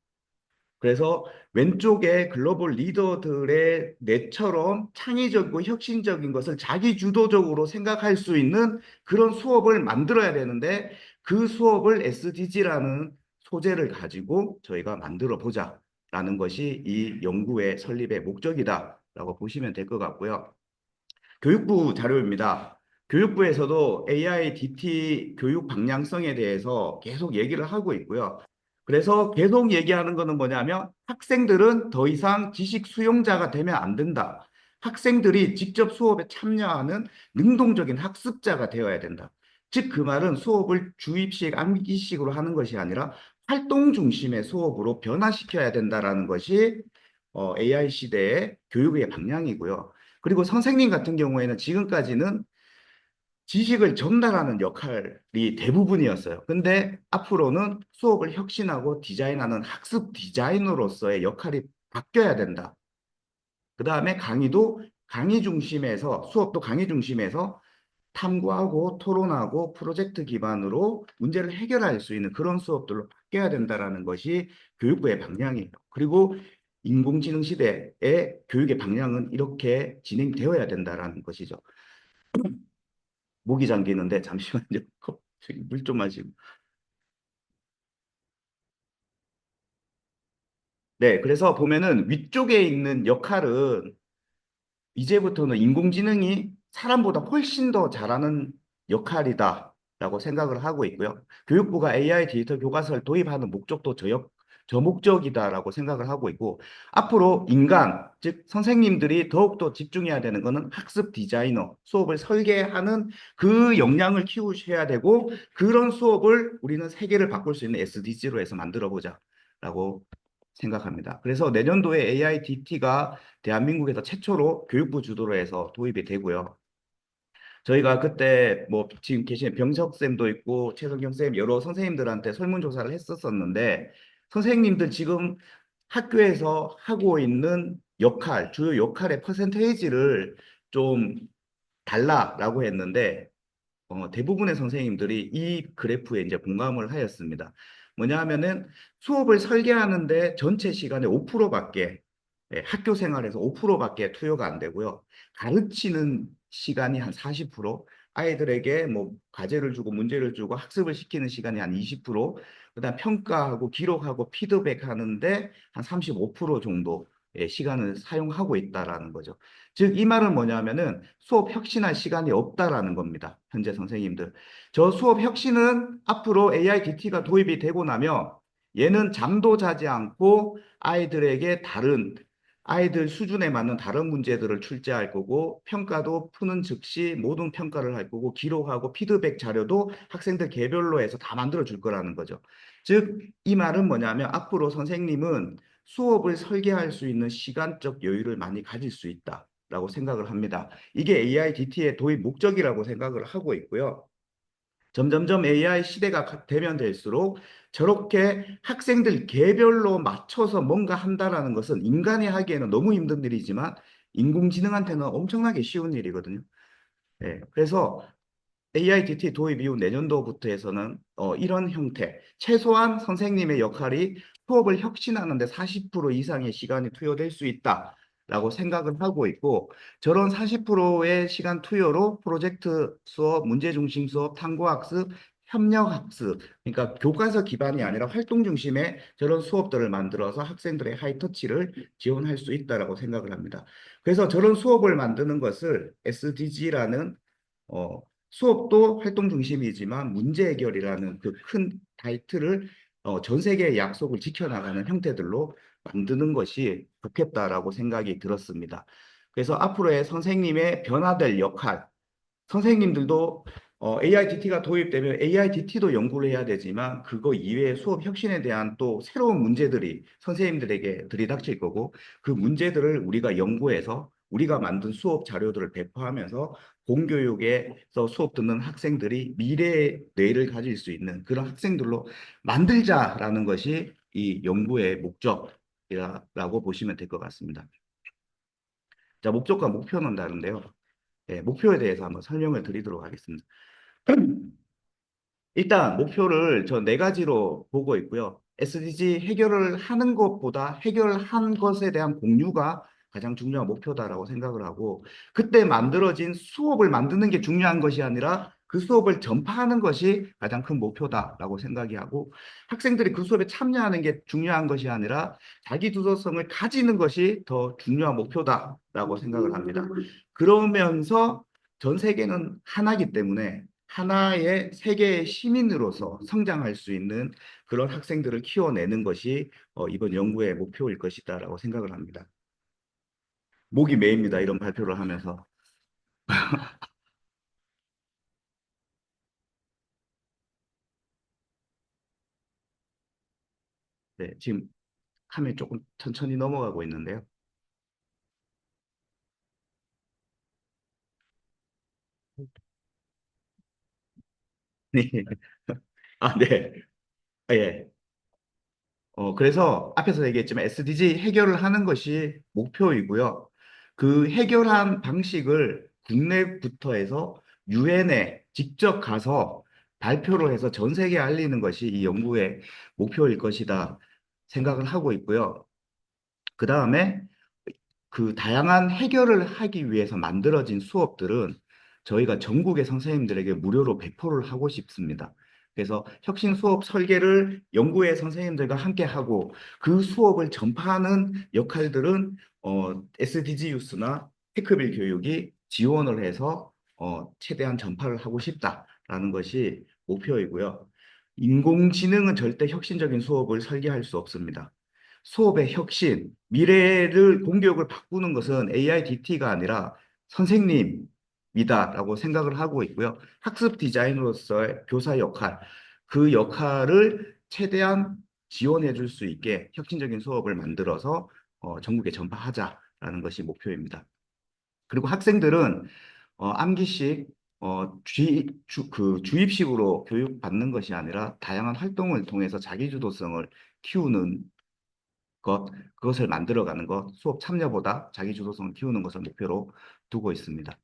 그래서 왼쪽에 글로벌 리더들의 뇌처럼 창의적이고 혁신적인 것을 자기 주도적으로 생각할 수 있는 그런 수업을 만들어야 되는데, 그 수업을 SDG라는 소재를 가지고 저희가 만들어 보자라는 것이 이 연구의 설립의 목적이다라고 보시면 될 것 같고요. 교육부 자료입니다. 교육부에서도 AI DT 교육 방향성에 대해서 계속 얘기를 하고 있고요. 그래서 계속 얘기하는 거는 뭐냐면, 학생들은 더 이상 지식 수용자가 되면 안 된다. 학생들이 직접 수업에 참여하는 능동적인 학습자가 되어야 된다. 즉, 그 말은 수업을 주입식, 암기식으로 하는 것이 아니라 활동 중심의 수업으로 변화시켜야 된다라는 것이 AI 시대의 교육의 방향이고요. 그리고 선생님 같은 경우에는 지금까지는 지식을 전달하는 역할이 대부분이었어요. 근데 앞으로는 수업을 혁신하고 디자인하는 학습 디자이너로서의 역할이 바뀌어야 된다. 그 다음에 강의도 강의 중심에서, 수업도 강의 중심에서 탐구하고 토론하고 프로젝트 기반으로 문제를 해결할 수 있는 그런 수업들로 바뀌어야 된다라는 것이 교육부의 방향이에요. 그리고 인공지능 시대의 교육의 방향은 이렇게 진행되어야 된다라는 것이죠. 목이 잠기는데 잠시만요. 물 좀 마시고. 네, 그래서 보면은 위쪽에 있는 역할은 이제부터는 인공지능이 사람보다 훨씬 더 잘하는 역할이다라고 생각을 하고 있고요. 교육부가 AI 데이터 교과서를 도입하는 목적도 저 목적이다라고 생각을 하고 있고, 앞으로 인간, 즉 선생님들이 더욱더 집중해야 되는 것은 학습 디자이너, 수업을 설계하는 그 역량을 키우셔야 되고, 그런 수업을 우리는 세계를 바꿀 수 있는 SDG로 해서 만들어 보자라고 생각합니다. 그래서 내년도에 AIDT가 대한민국에서 최초로 교육부 주도로 해서 도입이 되고요. 저희가 그때 뭐 지금 계신 병석 쌤도 있고 최성경 쌤, 여러 선생님들한테 설문조사를 했었었는데, 선생님들 지금 학교에서 하고 있는 역할, 주요 역할의 퍼센테이지를 좀 달라라고 했는데, 대부분의 선생님들이 이 그래프에 이제 공감을 하였습니다. 뭐냐 하면은 수업을 설계하는데 전체 시간의 5%밖에, 학교 생활에서 5%밖에 투여가 안 되고요. 가르치는 시간이 한 40%, 아이들에게 뭐 과제를 주고 문제를 주고 학습을 시키는 시간이 한 20%, 그다음 평가하고 기록하고 피드백 하는데 한 35% 정도 시간을 사용하고 있다라는 거죠. 즉, 이 말은 뭐냐면은 수업 혁신할 시간이 없다라는 겁니다. 현재 선생님들. 저 수업 혁신은 앞으로 AIDT가 도입이 되고 나면 얘는 잠도 자지 않고 아이들에게 아이들 수준에 맞는 다른 문제들을 출제할 거고, 평가도 푸는 즉시 모든 평가를 할 거고, 기록하고 피드백 자료도 학생들 개별로 해서 다 만들어 줄 거라는 거죠. 즉, 이 말은 뭐냐면 앞으로 선생님은 수업을 설계할 수 있는 시간적 여유를 많이 가질 수 있다라고 생각을 합니다. 이게 AIDT의 도입 목적이라고 생각을 하고 있고요. 점점점 AI 시대가 되면 될수록 저렇게 학생들 개별로 맞춰서 뭔가 한다라는 것은 인간이 하기에는 너무 힘든 일이지만 인공지능한테는 엄청나게 쉬운 일이거든요. 그래서 AIDT 도입 이후 내년도부터 해서는 이런 형태, 최소한 선생님의 역할이 수업을 혁신하는 데 40% 이상의 시간이 투여될 수 있다라고 생각을 하고 있고, 저런 40%의 시간 투여로 프로젝트 수업, 문제 중심 수업, 탐구학습, 협력학습, 그러니까 교과서 기반이 아니라 활동 중심의 저런 수업들을 만들어서 학생들의 하이터치를 지원할 수 있다라고 생각을 합니다. 그래서 저런 수업을 만드는 것을 SDG라는 수업도 활동 중심이지만 문제 해결이라는 그 큰 타이틀을 전 세계의 약속을 지켜나가는 형태들로 만드는 것이 좋겠다라고 생각이 들었습니다. 그래서 앞으로의 선생님의 변화될 역할, 선생님들도 AIDT가 도입되면 AIDT도 연구를 해야 되지만 그거 이외에 수업 혁신에 대한 또 새로운 문제들이 선생님들에게 들이닥칠 거고 그 문제들을 우리가 연구해서 우리가 만든 수업 자료들을 배포하면서 공교육에서 수업 듣는 학생들이 미래의 뇌를 가질 수 있는 그런 학생들로 만들자라는 것이 이 연구의 목적이라고 보시면 될 것 같습니다. 자, 목적과 목표는 다른데요. 목표에 대해서 한번 설명을 드리도록 하겠습니다. 일단 목표를 저 네 가지로 보고 있고요. SDG 해결을 하는 것보다 해결한 것에 대한 공유가 가장 중요한 목표다라고 생각을 하고 그때 만들어진 수업을 만드는 게 중요한 것이 아니라 그 수업을 전파하는 것이 가장 큰 목표다라고 생각이 하고 학생들이 그 수업에 참여하는 게 중요한 것이 아니라 자기 주도성을 가지는 것이 더 중요한 목표다라고 생각을 합니다. 그러면서 전 세계는 하나이기 때문에 하나의 세계의 시민으로서 성장할 수 있는 그런 학생들을 키워내는 것이 이번 연구의 목표일 것이다라고 생각을 합니다. 목이 메입니다. 이런 발표를 하면서. 네, 지금 화면이 조금 천천히 넘어가고 있는데요. 네. 아, 네. 예. 그래서 앞에서 얘기했지만 SDG 해결을 하는 것이 목표이고요. 그 해결한 방식을 국내부터 해서 유엔에 직접 가서 발표를 해서 전 세계에 알리는 것이 이 연구의 목표일 것이다 생각을 하고 있고요. 그 다음에 그 다양한 해결을 하기 위해서 만들어진 수업들은 저희가 전국의 선생님들에게 무료로 배포를 하고 싶습니다. 그래서 혁신 수업 설계를 연구회 선생님들과 함께 하고 그 수업을 전파하는 역할들은 SDG 유스나 테크빌 교육이 지원을 해서 최대한 전파를 하고 싶다라는 것이 목표이고요. 인공지능은 절대 혁신적인 수업을 설계할 수 없습니다. 수업의 혁신, 미래를 공교육을 바꾸는 것은 AIDT가 아니라 선생님이다라고 생각을 하고 있고요. 학습 디자이너로서의 교사 역할, 그 역할을 최대한 지원해 줄 수 있게 혁신적인 수업을 만들어서 전국에 전파하자라는 것이 목표입니다. 그리고 학생들은 암기식, 주입식으로 교육받는 것이 아니라 다양한 활동을 통해서 자기주도성을 키우는 그것을 만들어가는 것, 수업 참여보다 자기 주도성을 키우는 것을 목표로 두고 있습니다.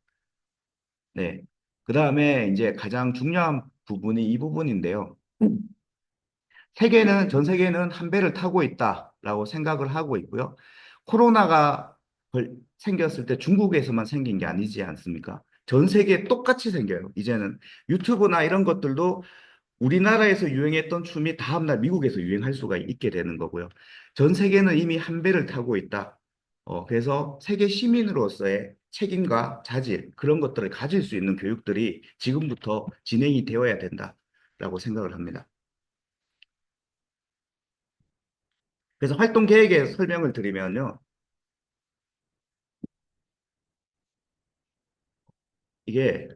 네. 그 다음에 이제 가장 중요한 부분이 이 부분인데요. 전 세계는 한 배를 타고 있다라고 생각을 하고 있고요. 코로나가 생겼을 때 중국에서만 생긴 게 아니지 않습니까? 전 세계에 똑같이 생겨요. 이제는 유튜브나 이런 것들도 우리나라에서 유행했던 춤이 다음날 미국에서 유행할 수가 있게 되는 거고요. 전 세계는 이미 한 배를 타고 있다. 그래서 세계 시민으로서의 책임과 자질, 그런 것들을 가질 수 있는 교육들이 지금부터 진행이 되어야 된다라고 생각을 합니다. 그래서 활동 계획에 설명을 드리면요. 이게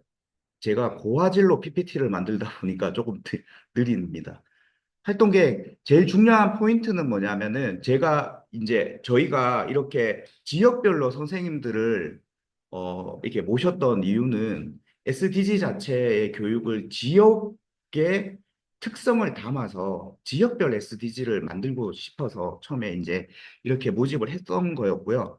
제가 고화질로 PPT를 만들다 보니까 조금 느립니다. 활동 계획 제일 중요한 포인트는 뭐냐면은 제가 이제 저희가 이렇게 지역별로 선생님들을 이렇게 모셨던 이유는 SDG 자체의 교육을 지역의 특성을 담아서 지역별 SDG를 만들고 싶어서 처음에 이제 이렇게 모집을 했던 거였고요.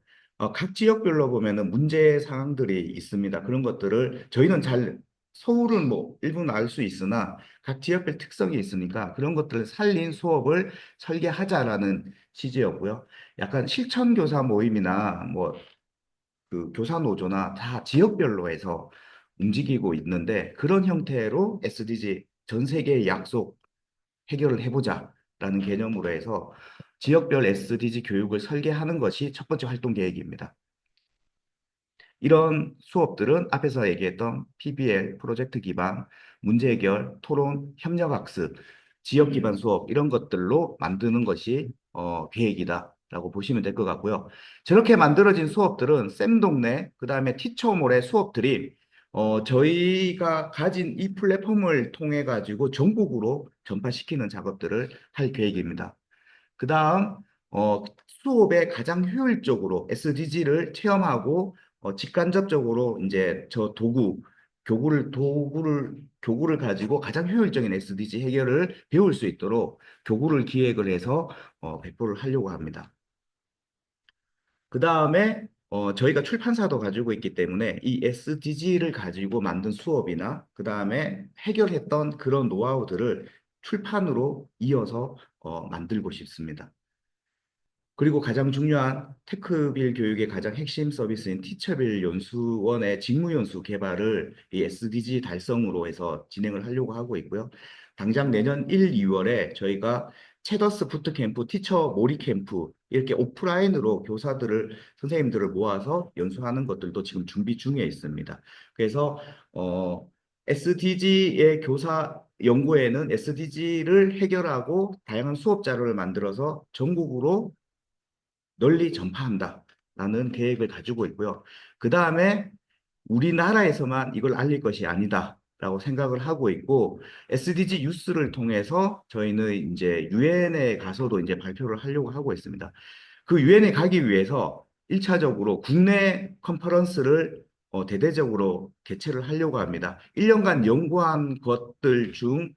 각 지역별로 보면은 문제 사항들이 있습니다. 그런 것들을 저희는 잘 서울은 뭐 일부는 알 수 있으나 각 지역별 특성이 있으니까 그런 것들을 살린 수업을 설계하자라는 취지였고요. 약간 실천교사 모임이나 뭐 그 교사 노조나 다 지역별로 해서 움직이고 있는데 그런 형태로 SDG 전 세계의 약속 해결을 해보자라는 개념으로 해서 지역별 SDG 교육을 설계하는 것이 첫 번째 활동 계획입니다. 이런 수업들은 앞에서 얘기했던 PBL, 프로젝트 기반, 문제 해결, 토론, 협력학습, 지역 기반 수업 이런 것들로 만드는 것이 계획이다라고 보시면 될 것 같고요. 저렇게 만들어진 수업들은 쌤 동네, 그 다음에 티처몰의 수업들이 저희가 가진 이 플랫폼을 통해 가지고 전국으로 전파시키는 작업들을 할 계획입니다. 그 다음, 수업에 가장 효율적으로 SDG를 체험하고, 직간접적으로 이제 교구를 가지고 가장 효율적인 SDG 해결을 배울 수 있도록 교구를 기획을 해서, 배포를 하려고 합니다. 그 다음에 저희가 출판사도 가지고 있기 때문에 이 SDG를 가지고 만든 수업이나 그 다음에 해결했던 그런 노하우들을 출판으로 이어서 만들고 싶습니다. 그리고 가장 중요한 테크빌 교육의 가장 핵심 서비스인 티처빌 연수원의 직무연수 개발을 이 SDG 달성으로 해서 진행을 하려고 하고 있고요. 당장 내년 1, 2월에 저희가 체더스 부트캠프, 티처 모리 캠프 이렇게 오프라인으로 선생님들을 모아서 연수하는 것들도 지금 준비 중에 있습니다. 그래서 SDG의 교사 연구에는 SDG를 해결하고 다양한 수업 자료를 만들어서 전국으로 널리 전파한다라는 계획을 가지고 있고요. 그 다음에 우리나라에서만 이걸 알릴 것이 아니다라고 생각을 하고 있고 SDG 유스를 통해서 저희는 이제 유엔에 가서도 이제 발표를 하려고 하고 있습니다. 그 유엔에 가기 위해서 1차적으로 국내 컨퍼런스를 대대적으로 개최를 하려고 합니다. 1년간 연구한 것들 중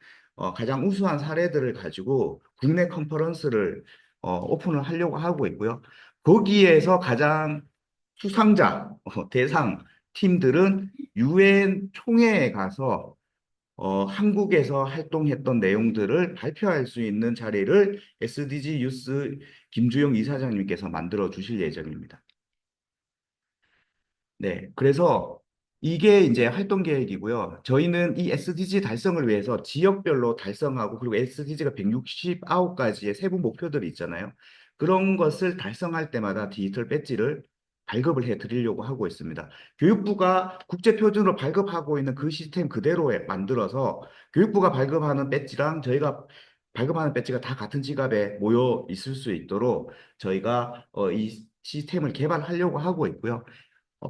가장 우수한 사례들을 가지고 국내 컨퍼런스를 오픈을 하려고 하고 있고요. 거기에서 가장 수상자, 대상 팀들은 유엔 총회에 가서 한국에서 활동했던 내용들을 발표할 수 있는 자리를 SDG 유스 김주영 이사장님께서 만들어 주실 예정입니다. 네, 그래서 이게 이제 활동 계획이고요. 저희는 이 SDG 달성을 위해서 지역별로 달성하고 그리고 SDG가 169가지의 세부 목표들이 있잖아요. 그런 것을 달성할 때마다 디지털 배지를 발급을 해 드리려고 하고 있습니다. 교육부가 국제 표준으로 발급하고 있는 그 시스템 그대로 만들어서 교육부가 발급하는 배지랑 저희가 발급하는 배지가 다 같은 지갑에 모여 있을 수 있도록 저희가 이 시스템을 개발하려고 하고 있고요.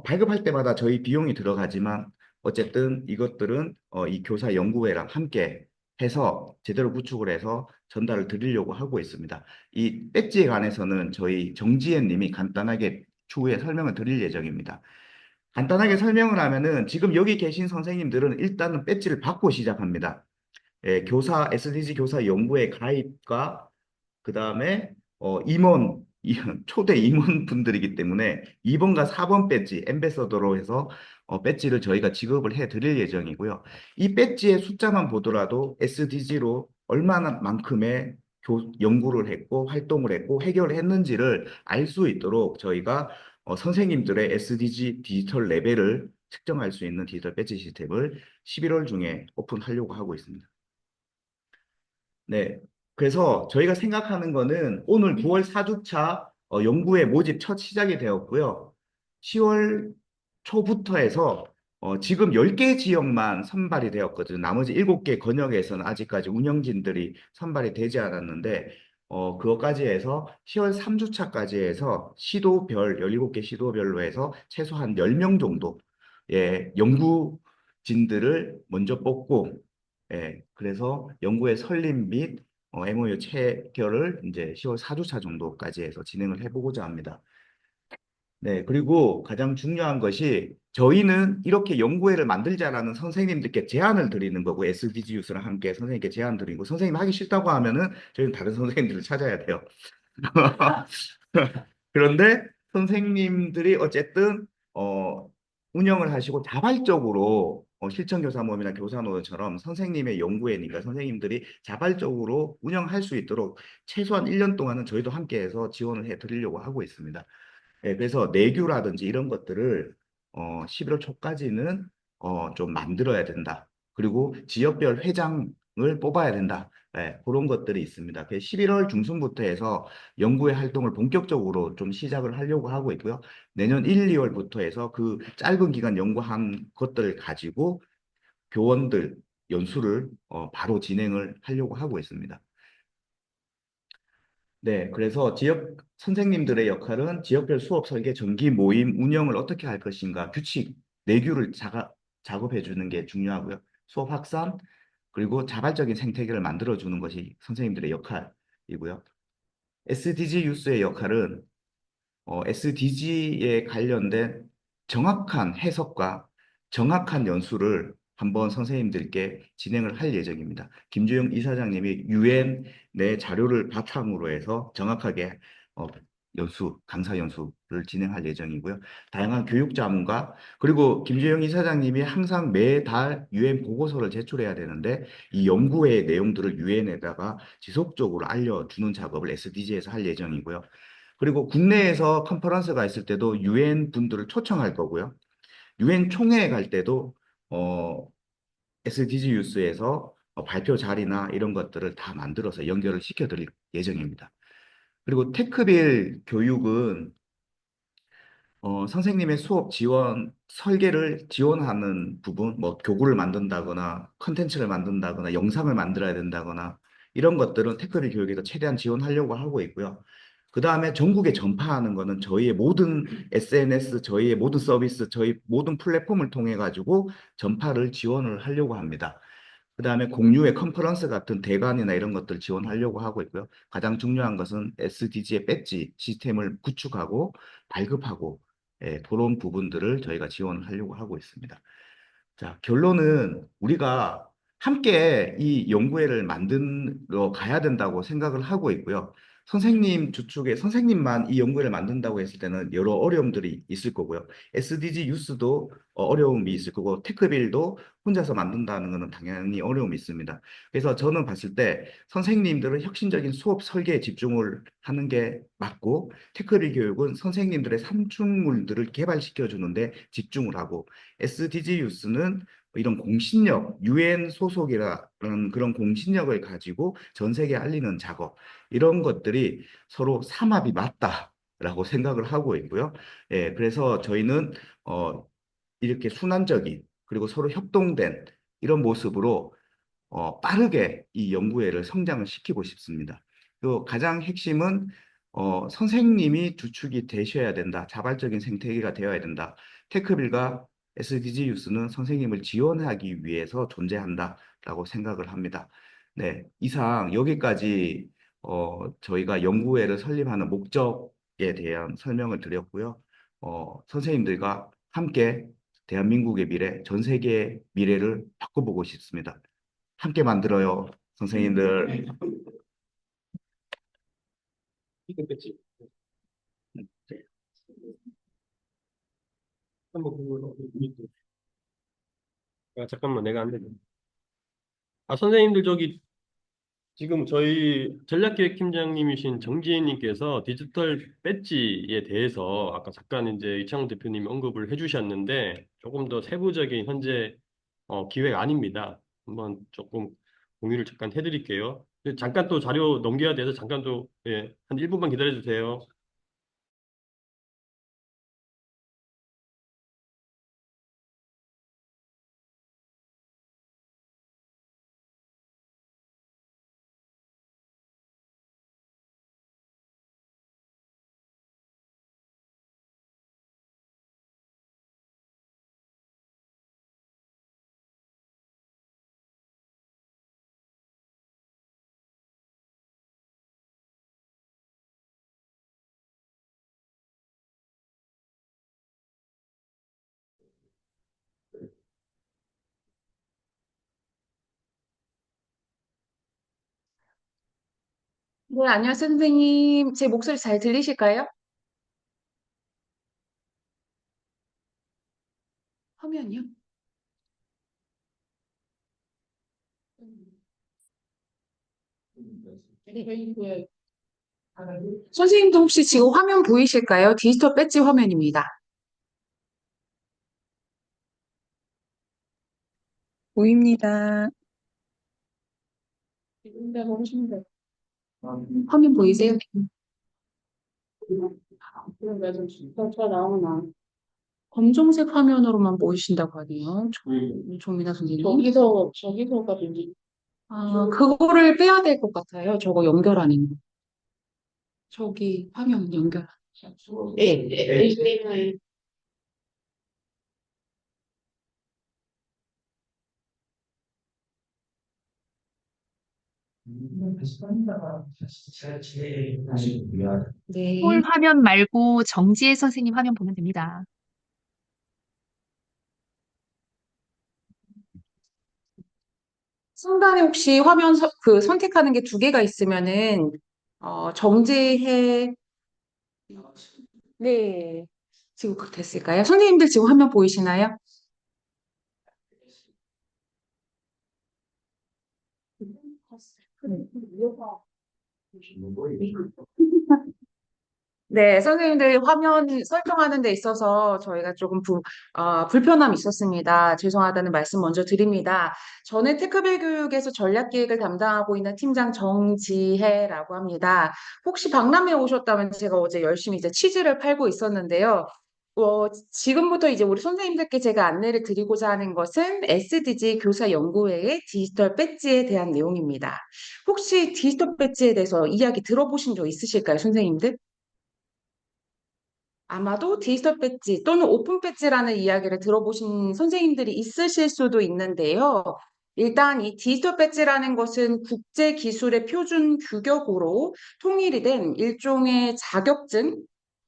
발급할 때마다 저희 비용이 들어가지만 어쨌든 이것들은 이 교사 연구회랑 함께 해서 제대로 구축을 해서 전달을 드리려고 하고 있습니다. 이 배지에 관해서는 저희 정지현 님이 간단하게 추후에 설명을 드릴 예정입니다. 간단하게 설명을 하면은 지금 여기 계신 선생님들은 일단은 배지를 받고 시작합니다. SDG 교사 연구회 가입과 그 다음에 초대 임원 분들이기 때문에 2번과 4번 배지, 엠베서더로 해서 배지를 저희가 지급을 해 드릴 예정이고요. 이 배지의 숫자만 보더라도 SDG로 얼마나 만큼의 연구를 했고 활동을 했고 해결을 했는지를 알 수 있도록 저희가 선생님들의 SDG 디지털 레벨을 측정할 수 있는 디지털 배지 시스템을 11월 중에 오픈하려고 하고 있습니다. 네. 그래서 저희가 생각하는 거는 오늘 9월 4주차 연구회 모집 첫 시작이 되었고요. 10월 초부터 해서 지금 10개 지역만 선발이 되었거든요. 나머지 7개 권역에서는 아직까지 운영진들이 선발이 되지 않았는데 그것까지 해서 10월 3주차까지 해서 17개 시도별로 해서 최소한 10명 정도 연구진들을 먼저 뽑고 그래서 연구의 설립 및 MOU 체결을 이제 10월 4주차 정도까지 해서 진행을 해보고자 합니다. 네, 그리고 가장 중요한 것이 저희는 이렇게 연구회를 만들자라는 선생님들께 제안을 드리는 거고 SDG 유스랑 함께 선생님께 제안 드리고 선생님 하기 싫다고 하면은 저희는 다른 선생님들을 찾아야 돼요. 그런데 선생님들이 어쨌든 운영을 하시고 자발적으로 실천교사 모임이나 교사노조처럼 선생님의 연구회니까 선생님들이 자발적으로 운영할 수 있도록 최소한 1년 동안은 저희도 함께해서 지원을 해 드리려고 하고 있습니다. 그래서 내규라든지 이런 것들을 11월 초까지는 좀 만들어야 된다. 그리고 지역별 회장을 뽑아야 된다. 그런 것들이 있습니다. 그래서 11월 중순부터 해서 연구회 활동을 본격적으로 좀 시작을 하려고 하고 있고요. 내년 1, 2월부터 해서 그 짧은 기간 연구한 것들을 가지고 교원들 연수를 바로 진행을 하려고 하고 있습니다. 네, 그래서 지역 선생님들의 역할은 지역별 수업 설계, 정기 모임 운영을 어떻게 할 것인가, 규칙, 내규를 작업해 주는 게 중요하고요. 수업 확산, 그리고 자발적인 생태계를 만들어 주는 것이 선생님들의 역할이고요. SDG 유스의 역할은 SDG에 관련된 정확한 해석과 정확한 연수를 한번 선생님들께 진행을 할 예정입니다. 김주영 이사장님이 유엔의 자료를 바탕으로 해서 정확하게 어, 강사 연수를 진행할 예정이고요. 다양한 교육 자문과 그리고 김주영 이사장님이 항상 매달 유엔 보고서를 제출해야 되는데 이 연구의 내용들을 유엔에다가 지속적으로 알려주는 작업을 SDG에서 할 예정이고요. 그리고 국내에서 컨퍼런스가 있을 때도 유엔 분들을 초청할 거고요. 유엔 총회에 갈 때도 어, SDG 유스에서 발표 자리나 이런 것들을 다 만들어서 연결을 시켜드릴 예정입니다. 그리고 테크빌 교육은 선생님의 수업 지원, 설계를 지원하는 부분, 뭐 교구를 만든다거나 컨텐츠를 만든다거나 영상을 만들어야 된다거나 이런 것들은 테크빌 교육에서 최대한 지원하려고 하고 있고요. 그 다음에 전국에 전파하는 거는 저희의 모든 SNS, 저희의 모든 서비스, 저희 모든 플랫폼을 통해 가지고 전파를 지원을 하려고 합니다. 그 다음에 공유의 컨퍼런스 같은 대관이나 이런 것들 지원하려고 하고 있고요. 가장 중요한 것은 SDG의 배지 시스템을 구축하고 발급하고 그런 부분들을 저희가 지원을 하려고 하고 있습니다. 자, 결론은 우리가 함께 이 연구회를 만들어 가야 된다고 생각을 하고 있고요. 선생님 주축에 선생님만 이 연구회를 만든다고 했을 때는 여러 어려움들이 있을 거고요. SDG 유스도 어려움이 있을 거고, 테크빌도 혼자서 만든다는 것은 당연히 어려움이 있습니다. 그래서 저는 봤을 때 선생님들은 혁신적인 수업 설계에 집중을 하는 게 맞고, 테크빌 교육은 선생님들의 산출물들을 개발시켜 주는데 집중을 하고, SDG 유스는 이런 공신력, 유엔 소속이라는 그런 공신력을 가지고 전 세계에 알리는 작업, 이런 것들이 서로 삼합이 맞다라고 생각을 하고 있고요. 예, 그래서 저희는 이렇게 순환적인 그리고 서로 협동된 이런 모습으로 빠르게 이 연구회를 성장을 시키고 싶습니다. 또 가장 핵심은 선생님이 주축이 되셔야 된다. 자발적인 생태계가 되어야 된다. 테크빌과 SDG 유스는 선생님을 지원하기 위해서 존재한다라고 생각을 합니다. 네, 이상 여기까지 저희가 연구회를 설립하는 목적에 대한 설명을 드렸고요. 선생님들과 함께 대한민국의 미래, 전 세계의 미래를 바꿔보고 싶습니다. 함께 만들어요, 선생님들. 이거 뺐지. 한번 그거 잠깐만 내가 안 돼. 선생님들 저기 지금 저희 전략기획팀장님이신 정지혜님께서 디지털 배지에 대해서 아까 잠깐 이제 이창훈 대표님이 언급을 해주셨는데 조금 더 세부적인 현재 기획 아닙니다. 한번 조금 공유를 잠깐 해드릴게요. 잠깐 또 자료 넘겨야 돼서 잠깐 또 예, 한 1분만 기다려주세요. 네, 안녕하세요, 선생님. 제 목소리 잘 들리실까요? 화면이요? 네. 선생님도 혹시 지금 화면 보이실까요? 디지털 배지 화면입니다. 보입니다. 화면 보이세요? 검정색 화면으로만 보이신다고 하네요. 조미나 선생님. 저기서가 뭐지? 그거를 빼야 될 것 같아요. 저거 연결하는 거. 저기 화면 연결. 네, 네. 네. 홀 화면 말고 정지혜 선생님 화면 보면 됩니다. 상단에 혹시 화면 그 선택하는 게 두 개가 있으면은 정지해. 네. 지금 그렇게 됐을까요? 선생님들 지금 화면 보이시나요? 네, 선생님들 화면 설정하는 데 있어서 저희가 조금 불편함이 있었습니다. 죄송하다는 말씀 먼저 드립니다. 저는 테크빌 교육에서 전략기획을 담당하고 있는 팀장 정지혜라고 합니다. 혹시 박람회 오셨다면 제가 어제 열심히 이제 치즈를 팔고 있었는데요. 지금부터 이제 우리 선생님들께 제가 안내를 드리고자 하는 것은 SDG 교사 연구회의 디지털 배지에 대한 내용입니다. 혹시 디지털 배지에 대해서 이야기 들어보신 적 있으실까요, 선생님들? 아마도 디지털 배지 또는 오픈 배지라는 이야기를 들어보신 선생님들이 있으실 수도 있는데요. 일단 이 디지털 배지라는 것은 국제 기술의 표준 규격으로 통일이 된 일종의 자격증,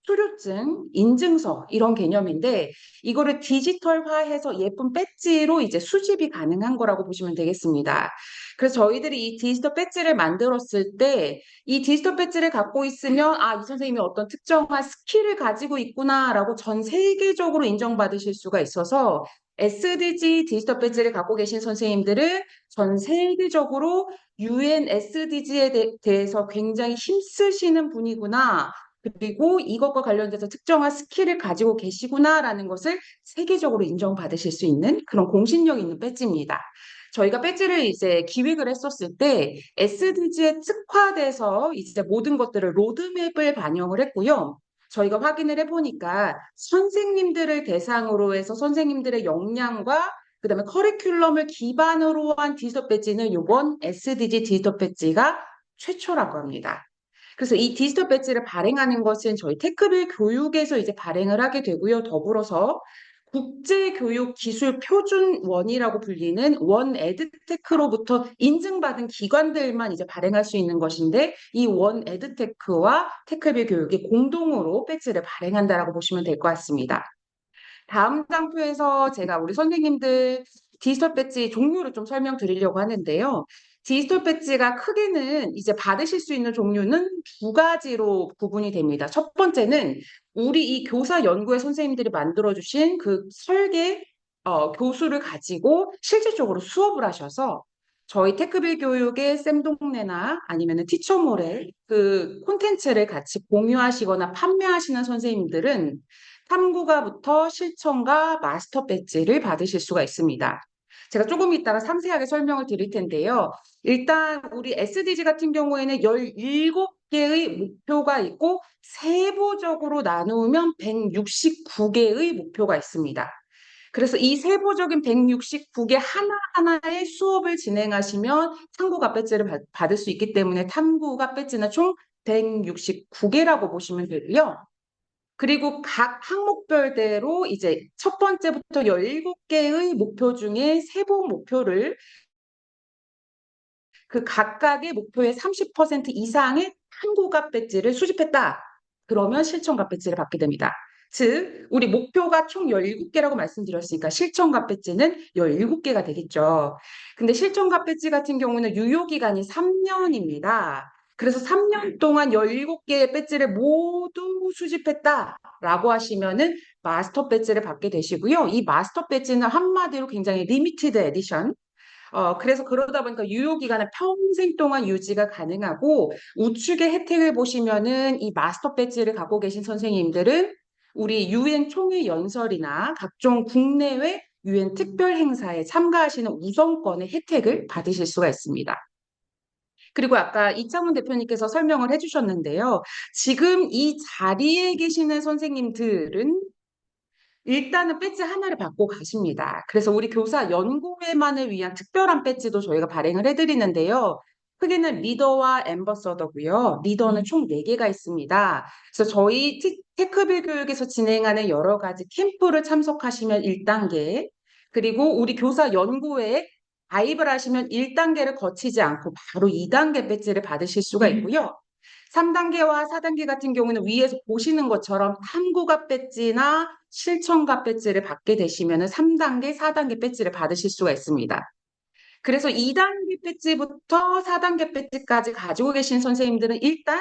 수료증, 인증서 이런 개념인데 이거를 디지털화해서 예쁜 배지로 이제 수집이 가능한 거라고 보시면 되겠습니다. 그래서 저희들이 이 디지털 배지를 만들었을 때 이 디지털 배지를 갖고 있으면 이 선생님이 어떤 특정한 스킬을 가지고 있구나라고 전 세계적으로 인정받으실 수가 있어서 SDG 디지털 배지를 갖고 계신 선생님들은 전 세계적으로 UN SDG에 대해서 굉장히 힘쓰시는 분이구나. 그리고 이것과 관련돼서 특정한 스킬을 가지고 계시구나라는 것을 세계적으로 인정받으실 수 있는 그런 공신력 있는 배지입니다. 저희가 배지를 이제 기획을 했었을 때 SDG에 특화돼서 이제 모든 것들을 로드맵을 반영을 했고요. 저희가 확인을 해보니까 선생님들을 대상으로 해서 선생님들의 역량과 그다음에 커리큘럼을 기반으로 한 디지털 배지는 이번 SDG 디지털 배지가 최초라고 합니다. 그래서 이 디지털 배지를 발행하는 것은 저희 테크빌 교육에서 이제 발행을 하게 되고요. 더불어서 국제교육기술표준원이라고 불리는 원 에드테크로부터 인증받은 기관들만 이제 발행할 수 있는 것인데 이 원 에드테크와 테크빌 교육이 공동으로 배지를 발행한다라고 보시면 될 것 같습니다. 다음 장표에서 제가 우리 선생님들 디지털 배지 종류를 좀 설명드리려고 하는데요. 디지털 배지가 크게는 이제 받으실 수 있는 종류는 두 가지로 구분이 됩니다. 첫 번째는 우리 이 교사 연구회 선생님들이 만들어주신 그 설계 교수를 가지고 실질적으로 수업을 하셔서 저희 테크빌 교육의 쌤동네나 아니면 티처몰에 그 콘텐츠를 같이 공유하시거나 판매하시는 선생님들은 탐구가부터 실천과 마스터 배지를 받으실 수가 있습니다. 제가 조금 이따가 상세하게 설명을 드릴 텐데요. 일단 우리 SDG 같은 경우에는 17개의 목표가 있고 세부적으로 나누면 169개의 목표가 있습니다. 그래서 이 세부적인 169개 하나하나의 수업을 진행하시면 탐구가 배지를 받을 수 있기 때문에 탐구가 배지는 총 169개라고 보시면 되고요. 그리고 각 항목별대로 이제 첫 번째부터 17개의 목표 중에 세부 목표를 그 각각의 목표의 30% 이상의 탐구갑 배지를 수집했다. 그러면 실천갑 배지를 받게 됩니다. 즉, 우리 목표가 총 17개라고 말씀드렸으니까 실천갑 배지는 17개가 되겠죠. 근데 실천갑 배지 같은 경우는 유효기간이 3년입니다. 그래서 3년 동안 17개의 배지를 모두 수집했다라고 하시면은 마스터 배지를 받게 되시고요. 이 마스터 배지는 한마디로 굉장히 리미티드 에디션, 그래서 그러다 보니까 유효기간은 평생 동안 유지가 가능하고 우측의 혜택을 보시면은 이 마스터 배지를 갖고 계신 선생님들은 우리 유엔 총회 연설이나 각종 국내외 유엔 특별 행사에 참가하시는 우선권의 혜택을 받으실 수가 있습니다. 그리고 아까 이창훈 대표님께서 설명을 해주셨는데요. 지금 이 자리에 계시는 선생님들은 일단은 배지 하나를 받고 가십니다. 그래서 우리 교사 연구회만을 위한 특별한 배지도 저희가 발행을 해드리는데요. 크게는 리더와 앰버서더고요. 리더는 총 4개가 있습니다. 그래서 저희 테크빌 교육에서 진행하는 여러 가지 캠프를 참석하시면 1단계, 그리고 우리 교사 연구회에 가입을 하시면 1단계를 거치지 않고 바로 2단계 배지를 받으실 수가 있고요. 3단계와 4단계 같은 경우는 위에서 보시는 것처럼 탐구갑 배지나 실천갑 배지를 받게 되시면 3단계, 4단계 배지를 받으실 수가 있습니다. 그래서 2단계 배지부터 4단계 배지까지 가지고 계신 선생님들은 일단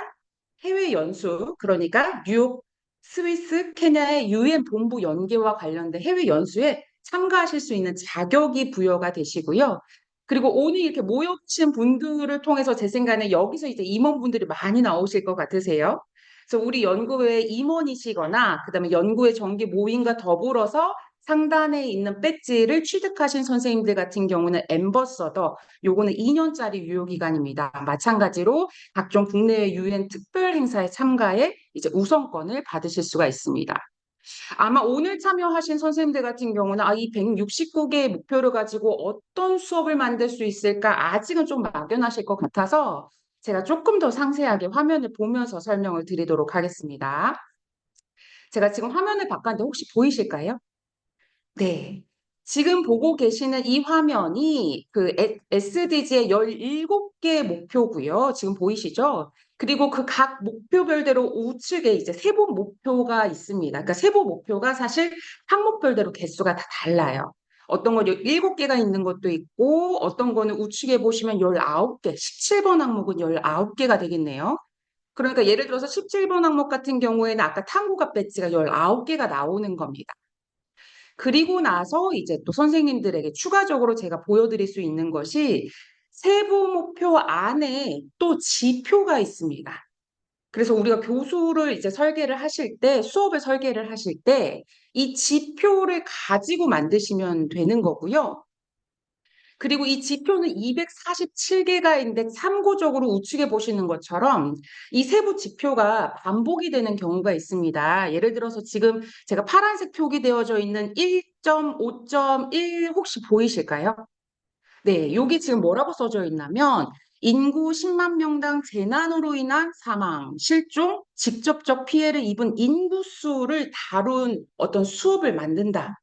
해외 연수, 그러니까 뉴욕, 스위스, 케냐의 유엔 본부 연계와 관련된 해외 연수에 참가하실 수 있는 자격이 부여가 되시고요. 그리고 오늘 이렇게 모여주신 분들을 통해서 제 생각에는 여기서 이제 임원분들이 많이 나오실 것 같으세요. 그래서 우리 연구회 임원이시거나 그다음에 연구회 정기 모임과 더불어서 상단에 있는 배지를 취득하신 선생님들 같은 경우는 엠버서더, 요거는 2년짜리 유효기간입니다. 마찬가지로 각종 국내외 유엔 특별 행사에 참가해 이제 우선권을 받으실 수가 있습니다. 아마 오늘 참여하신 선생님들 같은 경우는 이 169개의 목표를 가지고 어떤 수업을 만들 수 있을까 아직은 좀 막연하실 것 같아서 제가 조금 더 상세하게 화면을 보면서 설명을 드리도록 하겠습니다. 제가 지금 화면을 바꿨는데 혹시 보이실까요? 네. 지금 보고 계시는 이 화면이 그 SDG의 17개 목표고요. 지금 보이시죠? 그리고 그 각 목표별대로 우측에 이제 세부 목표가 있습니다. 그러니까 세부 목표가 사실 항목별대로 개수가 다 달라요. 어떤 건 7개가 있는 것도 있고, 어떤 거는 우측에 보시면 19개, 17번 항목은 19개가 되겠네요. 그러니까 예를 들어서 17번 항목 같은 경우에는 아까 탐구갑 배지가 19개가 나오는 겁니다. 그리고 나서 이제 또 선생님들에게 추가적으로 제가 보여드릴 수 있는 것이 세부 목표 안에 또 지표가 있습니다. 그래서 우리가 교수를 이제 설계를 하실 때, 수업을 설계를 하실 때, 이 지표를 가지고 만드시면 되는 거고요. 그리고 이 지표는 247개가 있는데 참고적으로 우측에 보시는 것처럼 이 세부 지표가 반복이 되는 경우가 있습니다. 예를 들어서 지금 제가 파란색 표기 되어져 있는 1.5.1 혹시 보이실까요? 네, 여기 지금 뭐라고 써져 있냐면 인구 10만 명당 재난으로 인한 사망, 실종, 직접적 피해를 입은 인구수를 다룬 어떤 수업을 만든다.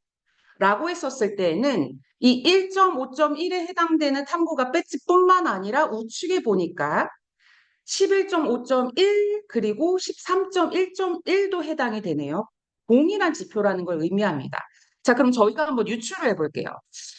라고 했었을 때에는 이 1.5.1에 해당되는 탐구가 배지뿐만 아니라 우측에 보니까 11.5.1 그리고 13.1.1도 해당이 되네요. 동일한 지표라는 걸 의미합니다. 자, 그럼 저희가 한번 유추를 해볼게요.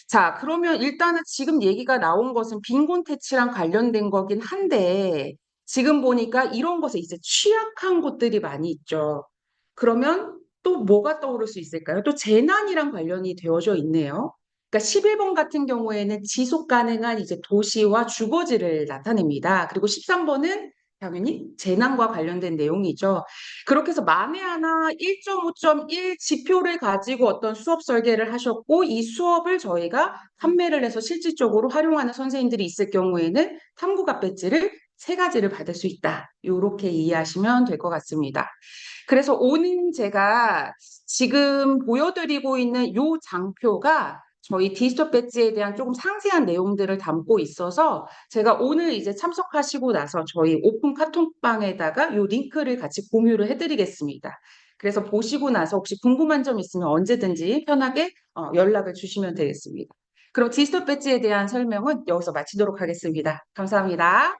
자, 그러면 일단은 지금 얘기가 나온 것은 빈곤 퇴치랑 관련된 거긴 한데 지금 보니까 이런 것에 이제 취약한 곳들이 많이 있죠. 그러면 또 뭐가 떠오를 수 있을까요? 또 재난이랑 관련이 되어져 있네요. 그러니까 11번 같은 경우에는 지속 가능한 이제 도시와 주거지를 나타냅니다. 그리고 13번은 당연히 재난과 관련된 내용이죠. 그렇게 해서 만에 하나 1.5.1 지표를 가지고 어떤 수업 설계를 하셨고 이 수업을 저희가 판매를 해서 실질적으로 활용하는 선생님들이 있을 경우에는 탐구갑 배지를 3가지를 받을 수 있다. 이렇게 이해하시면 될 것 같습니다. 그래서 오늘 제가 지금 보여드리고 있는 이 장표가 저희 디지털 배지에 대한 조금 상세한 내용들을 담고 있어서 제가 오늘 이제 참석하시고 나서 저희 오픈 카톡방에다가 이 링크를 같이 공유를 해드리겠습니다. 그래서 보시고 나서 혹시 궁금한 점 있으면 언제든지 편하게 연락을 주시면 되겠습니다. 그럼 디지털 배지에 대한 설명은 여기서 마치도록 하겠습니다. 감사합니다.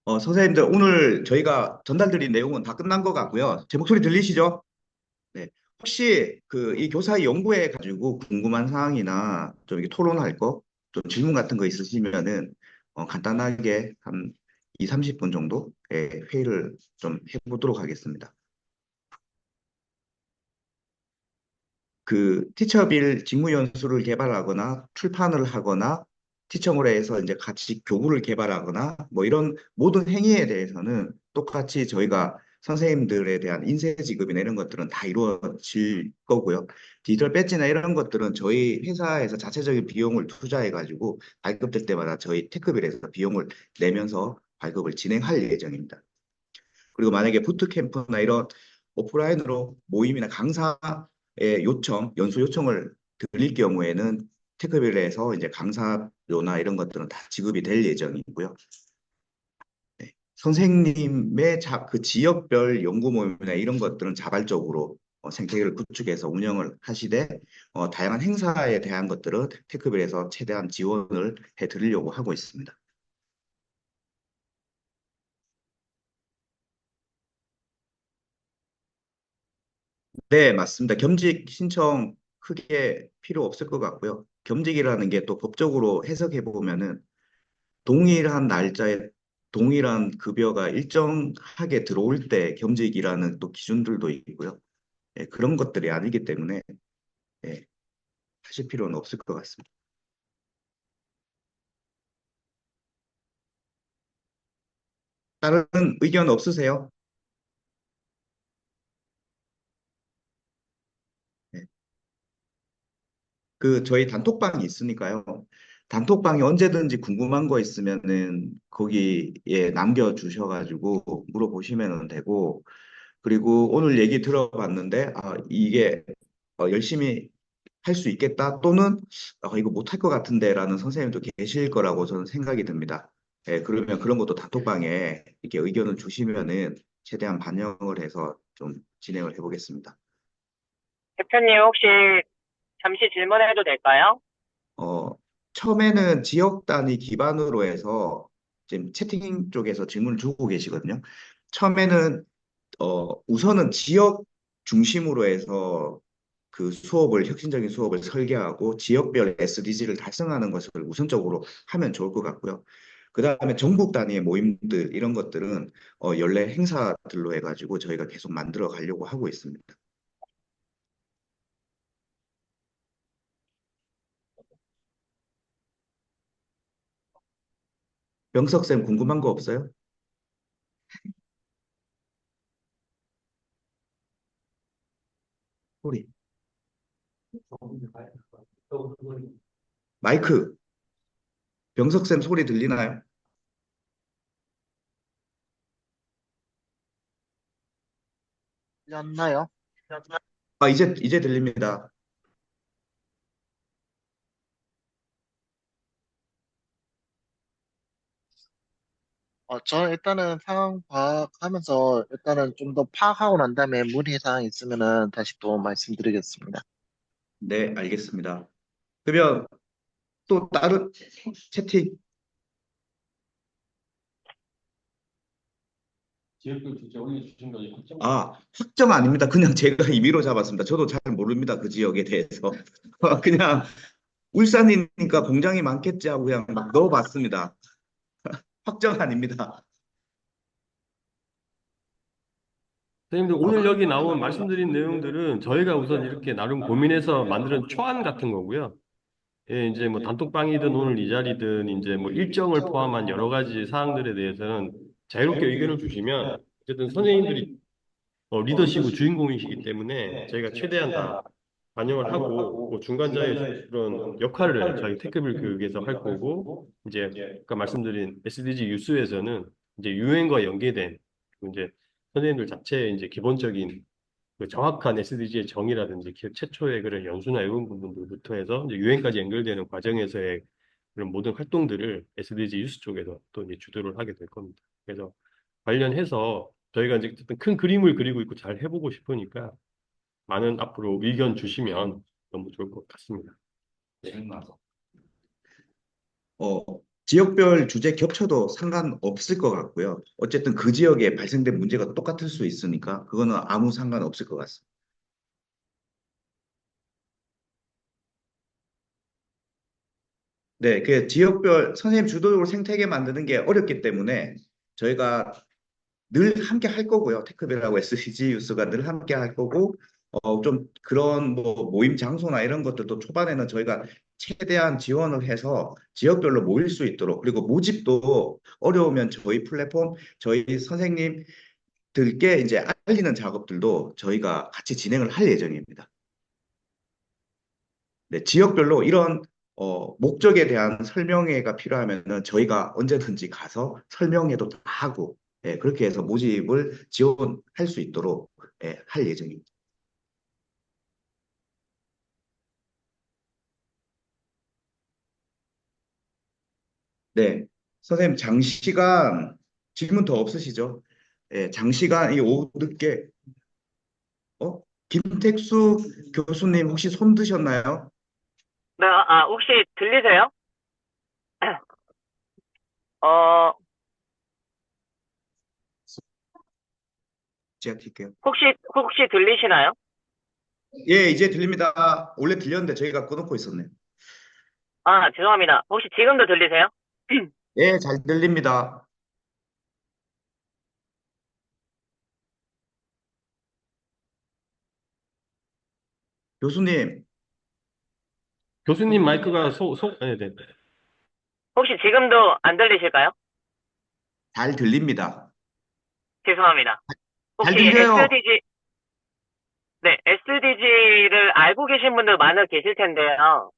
선생님들 오늘 저희가 전달드린 내용은 다 끝난 것 같고요. 제 목소리 들리시죠? 네. 혹시 그 이 교사 연구해 가지고 궁금한 사항이나 좀 이렇게 토론할 거, 좀 질문 같은 거 있으시면은 간단하게 한 2, 30분 정도 회의를 좀 해보도록 하겠습니다. 그 티처빌 직무연수를 개발하거나 출판을 하거나 티처몰에서 이제 같이 교구를 개발하거나 뭐 이런 모든 행위에 대해서는 똑같이 저희가 선생님들에 대한 인쇄 지급이나 이런 것들은 다 이루어질 거고요. 디지털 배지나 이런 것들은 저희 회사에서 자체적인 비용을 투자해 가지고 발급될 때마다 저희 테크빌에서 비용을 내면서 발급을 진행할 예정입니다. 그리고 만약에 부트캠프나 이런 오프라인으로 모임이나 강사의 요청, 연수 요청을 드릴 경우에는 테크빌에서 이제 강사료나 이런 것들은 다 지급이 될 예정이고요. 네. 선생님의 그 지역별 연구 모임이나 이런 것들은 자발적으로 생태계를 구축해서 운영을 하시되 다양한 행사에 대한 것들은 테크빌에서 최대한 지원을 해드리려고 하고 있습니다. 네, 맞습니다. 겸직 신청 크게 필요 없을 것 같고요. 겸직이라는 게 또 법적으로 해석해 보면은 동일한 날짜에 동일한 급여가 일정하게 들어올 때 겸직이라는 또 기준들도 있고요. 예, 그런 것들이 아니기 때문에 예, 하실 필요는 없을 것 같습니다. 다른 의견 없으세요? 예. 그 저희 단톡방이 있으니까요. 단톡방에 언제든지 궁금한 거 있으면은 거기에 남겨주셔가지고 물어보시면 되고, 그리고 오늘 얘기 들어봤는데 이게 열심히 할 수 있겠다 또는 이거 못할 것 같은데라는 선생님도 계실 거라고 저는 생각이 듭니다. 예, 그러면 그런 것도 단톡방에 이렇게 의견을 주시면은 최대한 반영을 해서 좀 진행을 해보겠습니다. 대표님 혹시 잠시 질문해도 될까요? 어, 처음에는 지역 단위 기반으로 해서 지금 채팅 쪽에서 질문을 주고 계시거든요. 처음에는 우선은 지역 중심으로 해서 그 수업을, 혁신적인 수업을 설계하고 지역별 SDG를 달성하는 것을 우선적으로 하면 좋을 것 같고요. 그 다음에 전국 단위의 모임들, 이런 것들은 연례 행사들로 해가지고 저희가 계속 만들어 가려고 하고 있습니다. 명석쌤 궁금한 거 없어요? 소리. 마이크. 병석쌤 소리 들리나요? 였나요? 이제 들립니다. 저는 일단은 상황 파악하면서 일단은 좀 더 파악하고 난 다음에 문의사항 있으면은 다시 또 말씀드리겠습니다. 네, 알겠습니다. 그러면 또 다른 채팅, 지역별 주제 올려주신 거 확정. 확정 아닙니다. 그냥 제가 임의로 잡았습니다. 저도 잘 모릅니다. 그 지역에 대해서. 그냥 울산이니까 공장이 많겠지 하고 그냥 막 넣어봤습니다. 확정 아닙니다. 선생님들 오늘 여기 나온 말씀드린 내용들은 저희가 우선 이렇게 나름 고민해서 만드는 초안 같은 거고요. 예, 이제 뭐 단톡방이든 오늘 이 자리든 이제 뭐 일정을 포함한 여러 가지 사항들에 대해서는 자유롭게 의견을 주시면 어쨌든 선생님들이 리더시고 주인공이시기 때문에 저희가 최대한 다 반영을 하고 뭐 중간자의 그런 역할을 저희 테크빌 교육에서 할 거고 이제 아까 말씀드린 SDG 유스에서는 이제 유엔과 연계된 그 이제 선생님들 자체의 이제 기본적인 그 정확한 SDG의 정의라든지 기업 최초의 그런 연수나 이런 부분들부터 해서 이제 유엔까지 연결되는 과정에서의 그런 모든 활동들을 SDG 유스 쪽에서 또 이제 주도를 하게 될 겁니다. 그래서 관련해서 저희가 이제 어쨌든 큰 그림을 그리고 있고 잘 해보고 싶으니까 많은 앞으로 의견 주시면 너무 좋을 것 같습니다. 어, 지역별 주제 겹쳐도 상관없을 것 같고요. 어쨌든 그 지역에 발생된 문제가 똑같을 수 있으니까 그거는 아무 상관없을 것 같습니다. 네, 그 지역별 선생님 주도적으로 생태계 만드는 게 어렵기 때문에 저희가 늘 함께 할 거고요. 테크벨하고 SCG 유스가 늘 함께 할 거고, 좀 그런 뭐 모임 장소나 이런 것들도 초반에는 저희가 최대한 지원을 해서 지역별로 모일 수 있도록, 그리고 모집도 어려우면 저희 플랫폼, 저희 선생님들께 이제 알리는 작업들도 저희가 같이 진행을 할 예정입니다. 네, 지역별로 이런 목적에 대한 설명회가 필요하면은 저희가 언제든지 가서 설명회도 다 하고, 예, 그렇게 해서 모집을 지원할 수 있도록 할 예정입니다. 네. 선생님, 장시간 질문 더 없으시죠? 예, 장시간 이 오후 늦게 김택수 교수님 혹시 손 드셨나요? 네, 혹시 들리세요? 어, 제가 킬게요. 혹시 들리시나요? 예, 이제 들립니다. 원래 들렸는데 저희가 꺼놓고 있었네요. 죄송합니다. 혹시 지금도 들리세요? 예, 잘 들립니다. 교수님, 교수님 마이크가 네, 네. 혹시 지금도 안 들리실까요? 잘 들립니다. 죄송합니다. 잘 혹시 들려요. SDG를 알고 계신 분들 많이 계실 텐데요.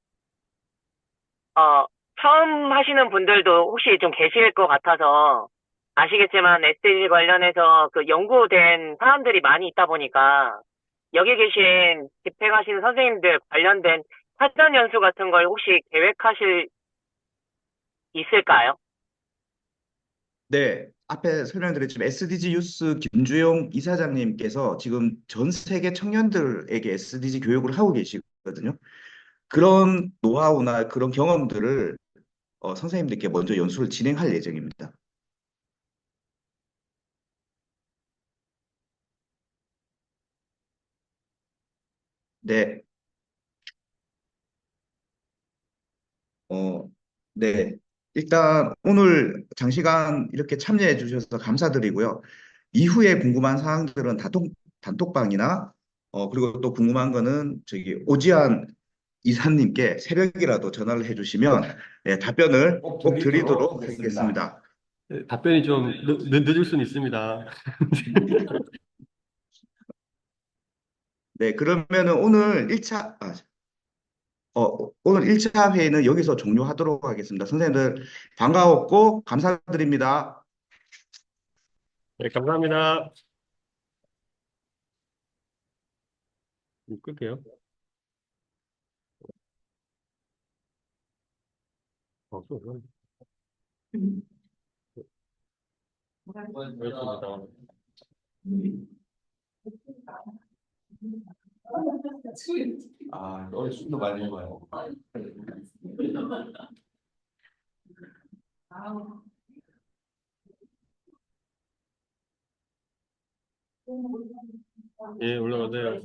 처음 하시는 분들도 혹시 좀 계실 것 같아서 아시겠지만 SDG 관련해서 그 연구된 사람들이 많이 있다 보니까 여기 계신 집행하시는 선생님들 관련된 사전 연수 같은 걸 혹시 계획하실 있을까요? 네, 앞에 설명드렸지만 SDG 유스 김주용 이사장님께서 지금 전 세계 청년들에게 SDG 교육을 하고 계시거든요. 그런 노하우나 그런 경험들을 선생님들께 먼저 연수를 진행할 예정입니다. 네, 어, 네. 일단 오늘 장시간 이렇게 참여해 주셔서 감사드리고요. 이후에 궁금한 사항들은 단톡방이나 그리고 또 궁금한 거는 저기 오지환 이사님께 새벽이라도 전화를 해주시면 답변을 꼭 드리도록 하겠습니다. 답변이 좀 늦을 수는 있습니다. 네, 그러면은 오늘 1차 회의는 여기서 종료하도록 하겠습니다. 선생님들 반가웠고 감사드립니다. 네, 감사합니다. 끌게요. 또 그렇습니다. 어제 술도 많이 먹어요. 예, 올라가세요.